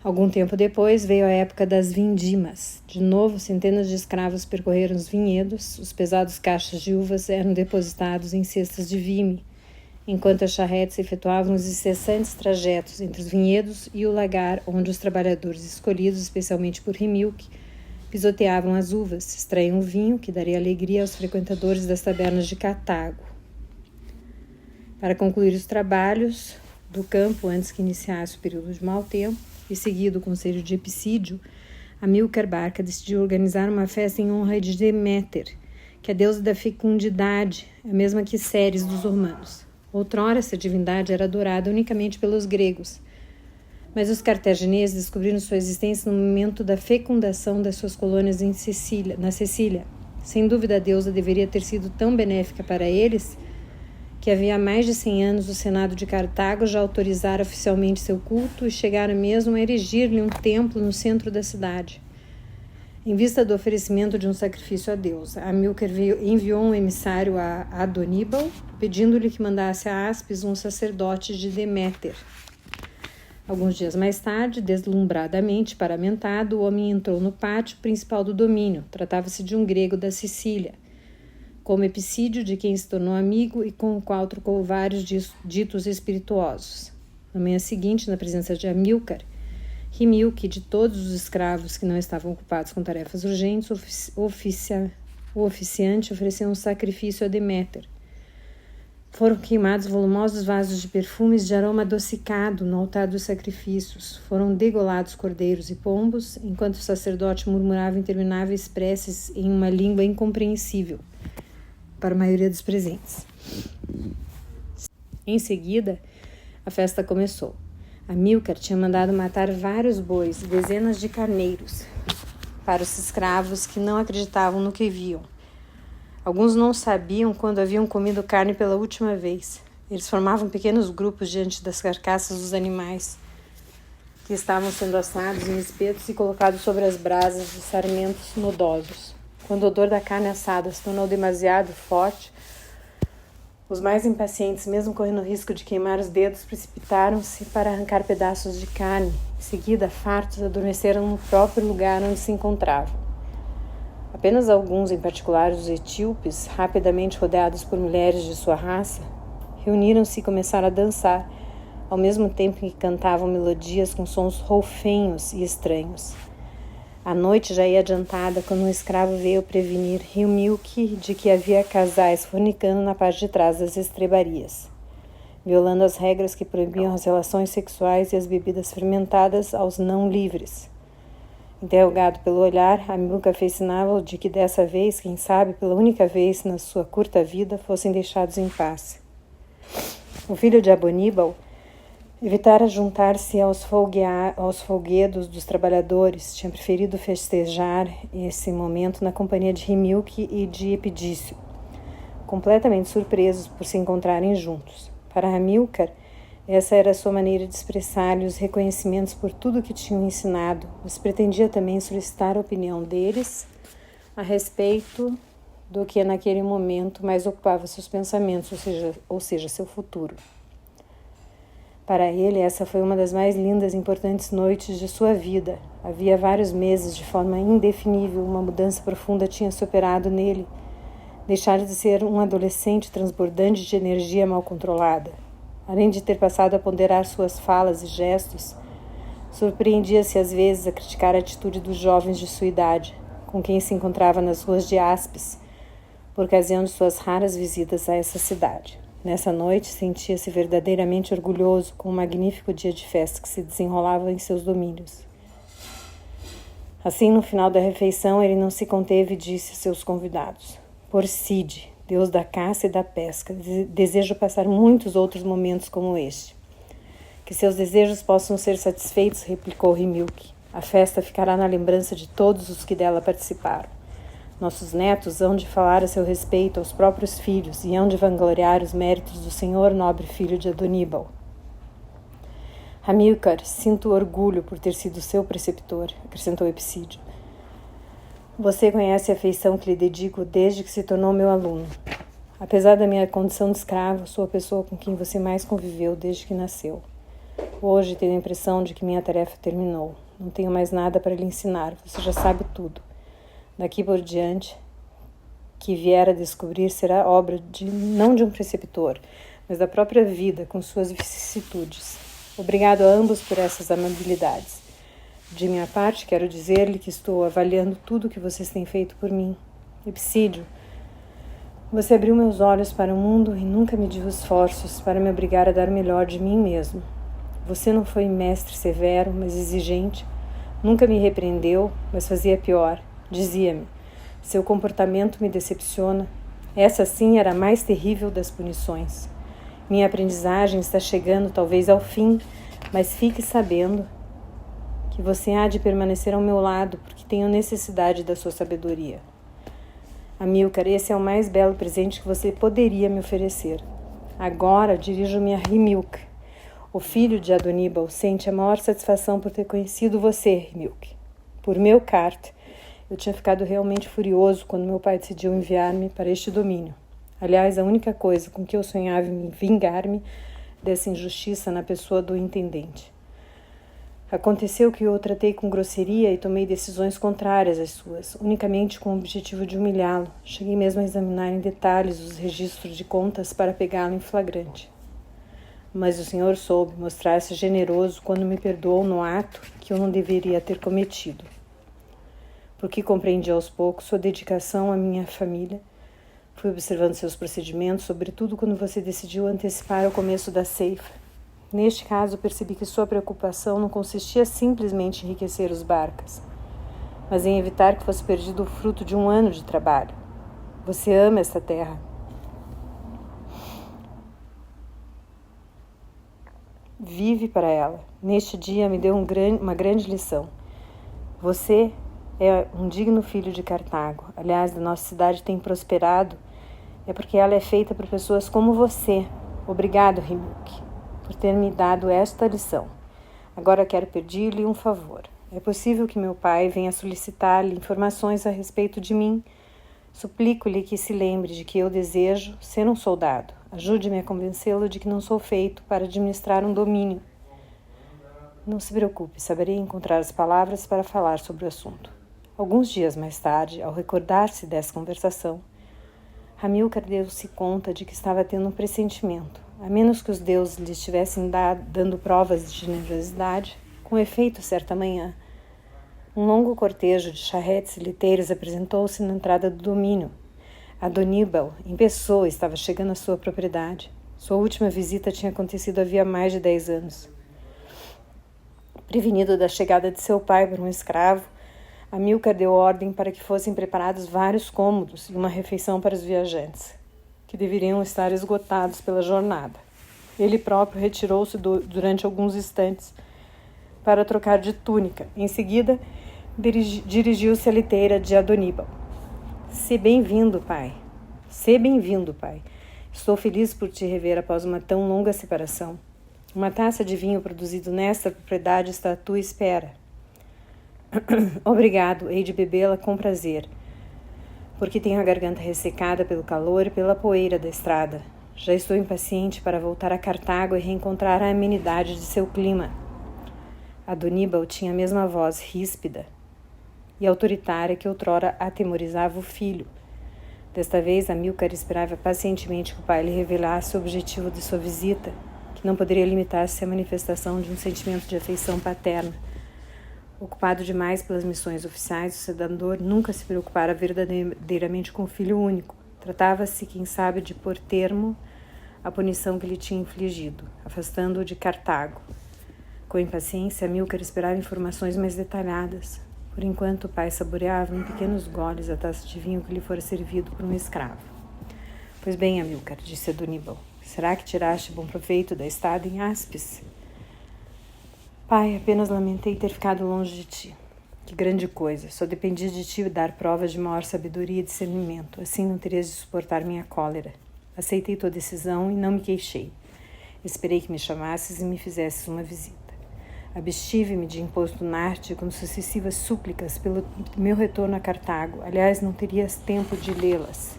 Algum tempo depois veio a época das vindimas. De novo, centenas de escravos percorreram os vinhedos, os pesados caixas de uvas eram depositados em cestas de vime, enquanto as charretes efetuavam os incessantes trajetos entre os vinhedos e o lagar, onde os trabalhadores escolhidos especialmente por Rimilque pisoteavam as uvas, extraíam o vinho que daria alegria aos frequentadores das tabernas de Cartago. Para concluir os trabalhos do campo antes que iniciasse o período de mau tempo, e seguido o conselho de Epsídio, Amílcar Barca decidiu organizar uma festa em honra de Deméter, que é a deusa da fecundidade, a mesma que Ceres dos romanos. Outrora, essa divindade era adorada unicamente pelos gregos, mas os cartagineses descobriram sua existência no momento da fecundação das suas colônias na Sicília. Sem dúvida, a deusa deveria ter sido tão benéfica para eles que havia mais de 100 anos o Senado de Cartago já autorizara oficialmente seu culto e chegara mesmo a erigir-lhe um templo no centro da cidade. Em vista do oferecimento de um sacrifício à deusa, Amílcar enviou um emissário a Adoníbal, pedindo-lhe que mandasse a Áspis um sacerdote de Deméter. Alguns dias mais tarde, deslumbradamente paramentado, o homem entrou no pátio principal do domínio. Tratava-se de um grego da Sicília, como Epicídio, de quem se tornou amigo e com o qual trocou vários ditos espirituosos. Na manhã seguinte, na presença de Amílcar, Rimiu que de todos os escravos que não estavam ocupados com tarefas urgentes, o oficiante ofereceu um sacrifício a Deméter. Foram queimados volumosos vasos de perfumes de aroma adocicado no altar dos sacrifícios. Foram degolados cordeiros e pombos, enquanto o sacerdote murmurava intermináveis preces em uma língua incompreensível para a maioria dos presentes. Em seguida, a festa começou. Amílcar tinha mandado matar vários bois e dezenas de carneiros para os escravos que não acreditavam no que viam. Alguns não sabiam quando haviam comido carne pela última vez. Eles formavam pequenos grupos diante das carcaças dos animais que estavam sendo assados em espetos e colocados sobre as brasas de sarmentos nodosos. Quando o odor da carne assada se tornou demasiado forte, os mais impacientes, mesmo correndo o risco de queimar os dedos, precipitaram-se para arrancar pedaços de carne. Em seguida, fartos, adormeceram no próprio lugar onde se encontravam. Apenas alguns, em particular os etíopes, rapidamente rodeados por mulheres de sua raça, reuniram-se e começaram a dançar, ao mesmo tempo que cantavam melodias com sons roufenhos e estranhos. A noite já ia adiantada quando um escravo veio prevenir Rimilque de que havia casais fornicando na parte de trás das estrebarias, violando as regras que proibiam as relações sexuais e as bebidas fermentadas aos não livres. Interrogado pelo olhar, Amílcar fez sinal de que dessa vez, quem sabe, pela única vez na sua curta vida, fossem deixados em paz. O filho de Aboníbal evitara juntar-se aos folguedos dos trabalhadores, tinha preferido festejar esse momento na companhia de Rimilque e de Epidício, completamente surpresos por se encontrarem juntos. Para Amílcar, essa era a sua maneira de expressar-lhe os reconhecimentos por tudo que tinham ensinado, mas pretendia também solicitar a opinião deles a respeito do que naquele momento mais ocupava seus pensamentos, ou seja, seu futuro. Para ele, essa foi uma das mais lindas e importantes noites de sua vida. Havia vários meses, de forma indefinível, uma mudança profunda tinha se operado nele. Deixar de ser um adolescente transbordante de energia mal controlada. Além de ter passado a ponderar suas falas e gestos, surpreendia-se às vezes a criticar a atitude dos jovens de sua idade, com quem se encontrava nas ruas de Áspis, por ocasião de suas raras visitas a essa cidade. Nessa noite, sentia-se verdadeiramente orgulhoso com o magnífico dia de festa que se desenrolava em seus domínios. Assim, no final da refeição, ele não se conteve e disse a seus convidados: Por Cide, deus da caça e da pesca, desejo passar muitos outros momentos como este. Que seus desejos possam ser satisfeitos, replicou Rimilque. A festa ficará na lembrança de todos os que dela participaram. Nossos netos hão de falar a seu respeito aos próprios filhos e hão de vangloriar os méritos do senhor nobre filho de Adoníbal. Amílcar, sinto orgulho por ter sido seu preceptor, acrescentou Epicídio. Você conhece a afeição que lhe dedico desde que se tornou meu aluno. Apesar da minha condição de escravo, sou a pessoa com quem você mais conviveu desde que nasceu. Hoje tenho a impressão de que minha tarefa terminou. Não tenho mais nada para lhe ensinar, você já sabe tudo. Daqui por diante, que vier a descobrir será obra não de um preceptor, mas da própria vida, com suas vicissitudes. Obrigado a ambos por essas amabilidades. De minha parte, quero dizer-lhe que estou avaliando tudo o que vocês têm feito por mim. Epicídio, você abriu meus olhos para o mundo e nunca mediu esforços para me obrigar a dar o melhor de mim mesmo. Você não foi mestre severo, mas exigente, Nunca me repreendeu, mas fazia pior. Dizia-me: seu comportamento me decepciona. Essa sim era a mais terrível das punições. Minha aprendizagem está chegando talvez ao fim, mas fique sabendo que você há de permanecer ao meu lado, porque tenho necessidade da sua sabedoria. Amílcar, esse é o mais belo presente que você poderia me oferecer. Agora dirijo-me a Rimilk. O filho de Adoníbal sente a maior satisfação por ter conhecido você, Rimilk. Por meu cart, eu tinha ficado realmente furioso quando meu pai decidiu enviar-me para este domínio. Aliás, a única coisa com que eu sonhava em vingar-me dessa injustiça na pessoa do intendente. Aconteceu que eu o tratei com grosseria e tomei decisões contrárias às suas, unicamente com o objetivo de humilhá-lo. Cheguei mesmo a examinar em detalhes os registros de contas para pegá-lo em flagrante. Mas o senhor soube mostrar-se generoso quando me perdoou no ato que eu não deveria ter cometido. Porque compreendi aos poucos sua dedicação à minha família. Fui observando seus procedimentos, sobretudo quando você decidiu antecipar o começo da ceifa. Neste caso, percebi que sua preocupação não consistia simplesmente em enriquecer os barcas, mas em evitar que fosse perdido o fruto de um ano de trabalho. Você ama esta terra. Vive para ela. Neste dia me deu uma grande lição. Você é um digno filho de Cartago. Aliás, a nossa cidade tem prosperado. É porque ela é feita por pessoas como você. Obrigado, Rimilk, por ter me dado esta lição. Agora quero pedir-lhe um favor. É possível que meu pai venha solicitar-lhe informações a respeito de mim. Suplico-lhe que se lembre de que eu desejo ser um soldado. Ajude-me a convencê-lo de que não sou feito para administrar um domínio. Não se preocupe, saberei encontrar as palavras para falar sobre o assunto. Alguns dias mais tarde, ao recordar-se dessa conversação, Amílcar deu-se conta de que estava tendo um pressentimento. A menos que os deuses lhe estivessem dando provas de generosidade, com efeito, certa manhã, um longo cortejo de charretes e liteiros apresentou-se na entrada do domínio. Adoníbal, em pessoa, estava chegando à sua propriedade. Sua última visita tinha acontecido havia mais de 10 anos. Prevenido da chegada de seu pai por um escravo, Amílcar deu ordem para que fossem preparados vários cômodos e uma refeição para os viajantes, que deveriam estar esgotados pela jornada. Ele próprio retirou-se durante alguns instantes para trocar de túnica. Em seguida, dirigiu-se à liteira de Adoníbal. Se bem-vindo, pai. Se bem-vindo, pai. Estou feliz por te rever após uma tão longa separação. Uma taça de vinho produzido nesta propriedade está à tua espera. Obrigado, hei de bebê-la com prazer, porque tenho a garganta ressecada pelo calor e pela poeira da estrada. Já estou impaciente para voltar a Cartago e reencontrar a amenidade de seu clima. Adoníbal tinha a mesma voz ríspida e autoritária que outrora atemorizava o filho. Desta vez, Amílcar esperava pacientemente que o pai lhe revelasse o objetivo de sua visita, que não poderia limitar-se à manifestação de um sentimento de afeição paterna. Ocupado demais pelas missões oficiais, o senador nunca se preocupara verdadeiramente com o filho único. Tratava-se, quem sabe, de pôr termo à punição que lhe tinha infligido, afastando-o de Cartago. Com impaciência, Amílcar esperava informações mais detalhadas. Por enquanto, o pai saboreava em pequenos goles a taça de vinho que lhe fora servido por um escravo. Pois bem, Amílcar, disse Adoníbal, será que tiraste bom proveito da estada em Áspis? Pai, apenas lamentei ter ficado longe de ti. Que grande coisa, só dependia de ti dar provas de maior sabedoria e discernimento, assim não terias de suportar minha cólera. Aceitei tua decisão e não me queixei. Esperei que me chamasses e me fizesses uma visita. Abstive-me de imposto-nar-te com sucessivas súplicas pelo meu retorno a Cartago. Aliás, não terias tempo de lê-las.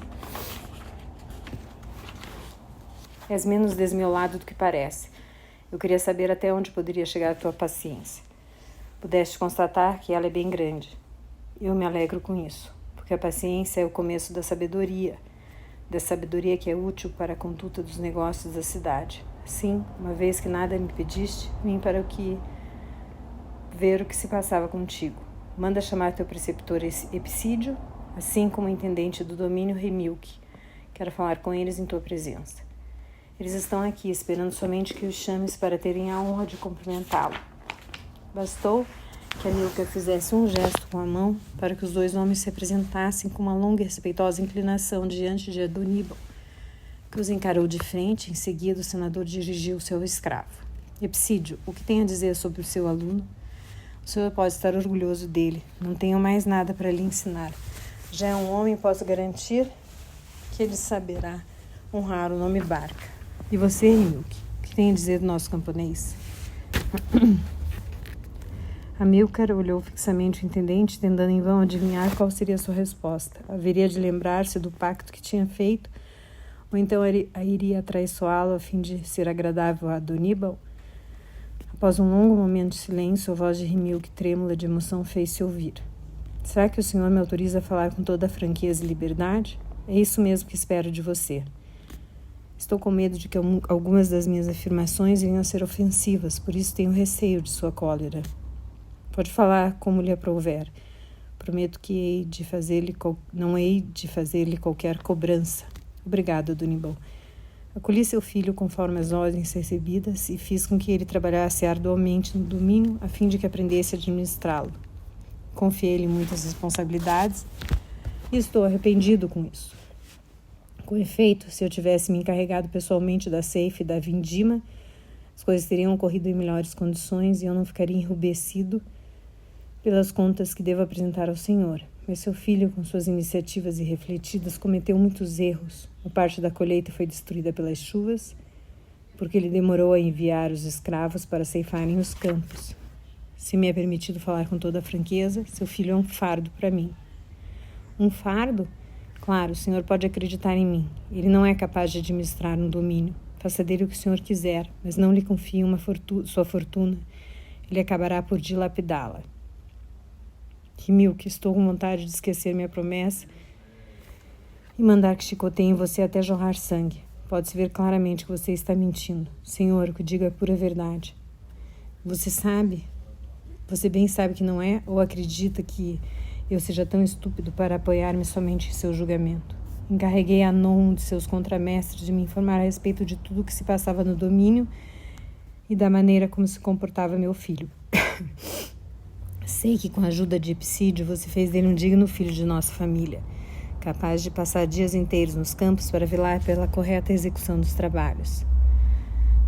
És menos desmiolado do que parece. Eu queria saber até onde poderia chegar a tua paciência. Pudeste constatar que ela é bem grande. Eu me alegro com isso, porque a paciência é o começo da sabedoria que é útil para a conduta dos negócios da cidade. Sim, uma vez que nada me pediste, vim para ver o que se passava contigo. Manda chamar teu preceptor Epsídio, assim como o intendente do domínio Rimilk. Quero falar com eles em tua presença. Eles estão aqui, esperando somente que os chames para terem a honra de cumprimentá-lo. Bastou que Amílcar fizesse um gesto com a mão para que os dois homens se apresentassem com uma longa e respeitosa inclinação diante de Adoníbal, que os encarou de frente. Em seguida, o senador dirigiu-se ao escravo. Epsídio, o que tem a dizer sobre o seu aluno? O senhor pode estar orgulhoso dele. Não tenho mais nada para lhe ensinar. Já é um homem, posso garantir que ele saberá honrar o nome Barca. E você, Rimilk, o que tem a dizer do nosso camponês? Amílcar olhou fixamente o intendente, tentando em vão adivinhar qual seria a sua resposta. Haveria de lembrar-se do pacto que tinha feito, ou então iria atraiçoá-lo a fim de ser agradável a Adoníbal? Após um longo momento de silêncio, a voz de Rimilk, trêmula de emoção, fez-se ouvir. Será que o senhor me autoriza a falar com toda a franqueza e liberdade? É isso mesmo que espero de você. Estou com medo de que algumas das minhas afirmações venham a ser ofensivas, por isso tenho receio de sua cólera. Pode falar como lhe aprouver. Prometo que não hei de fazer-lhe qualquer cobrança. Obrigado, Adoníbal. Acolhi seu filho conforme as ordens recebidas e fiz com que ele trabalhasse arduamente no domínio a fim de que aprendesse a administrá-lo. Confiei-lhe muitas responsabilidades e estou arrependido com isso. Com efeito, se eu tivesse me encarregado pessoalmente da ceifa e da vindima, as coisas teriam ocorrido em melhores condições e eu não ficaria enrubescido pelas contas que devo apresentar ao senhor. Mas seu filho, com suas iniciativas irrefletidas, cometeu muitos erros. Uma parte da colheita foi destruída pelas chuvas, porque ele demorou a enviar os escravos para ceifarem os campos. Se me é permitido falar com toda a franqueza, seu filho é um fardo para mim. Um fardo? Claro, o senhor pode acreditar em mim. Ele não é capaz de administrar um domínio. Faça dele o que o senhor quiser, mas não lhe confie sua fortuna. Ele acabará por dilapidá-la. Rimilk, estou com vontade de esquecer minha promessa e mandar que chicoteiem você até jorrar sangue. Pode-se ver claramente que você está mentindo. Senhor, o que digo é pura verdade. Você bem sabe que não é, ou acredita que eu seja tão estúpido para apoiar-me somente em seu julgamento? Encarreguei a um de seus contramestres de me informar a respeito de tudo o que se passava no domínio e da maneira como se comportava meu filho. Sei que com a ajuda de Epsídio você fez dele um digno filho de nossa família, capaz de passar dias inteiros nos campos para velar pela correta execução dos trabalhos.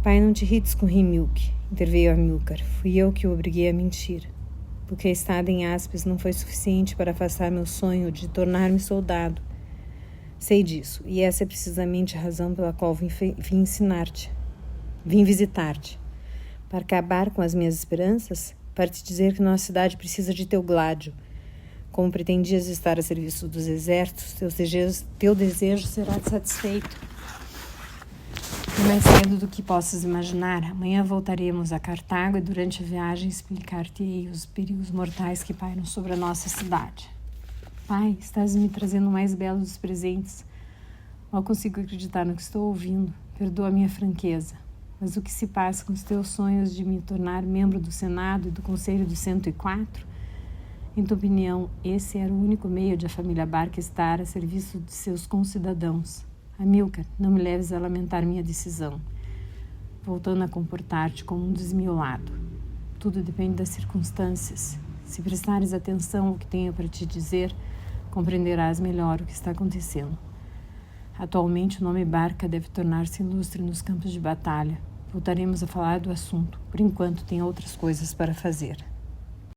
Pai, não te irrites com Rimilk, interveio Amílcar. Fui eu que o obriguei a mentir, porque a estada em Áspes não foi suficiente para afastar meu sonho de tornar-me soldado. Sei disso, e essa é precisamente a razão pela qual vim visitar-te. Para acabar com as minhas esperanças, para te dizer que nossa cidade precisa de teu gládio. Como pretendias estar a serviço dos exércitos, teu desejo será satisfeito. E mais cedo do que possas imaginar, amanhã voltaremos a Cartago e durante a viagem explicar-te-ei os perigos mortais que pairam sobre a nossa cidade. Pai, estás me trazendo o mais belo dos presentes. Mal consigo acreditar no que estou ouvindo. Perdoa a minha franqueza. Mas o que se passa com os teus sonhos de me tornar membro do Senado e do Conselho dos 104? Em tua opinião, esse era o único meio de a família Barca estar a serviço de seus concidadãos. Amílcar, não me leves a lamentar minha decisão, voltando a comportar-te como um desmiolado. Tudo depende das circunstâncias. Se prestares atenção ao que tenho para te dizer, compreenderás melhor o que está acontecendo. Atualmente, o nome Barca deve tornar-se ilustre nos campos de batalha. Voltaremos a falar do assunto. Por enquanto, tenho outras coisas para fazer.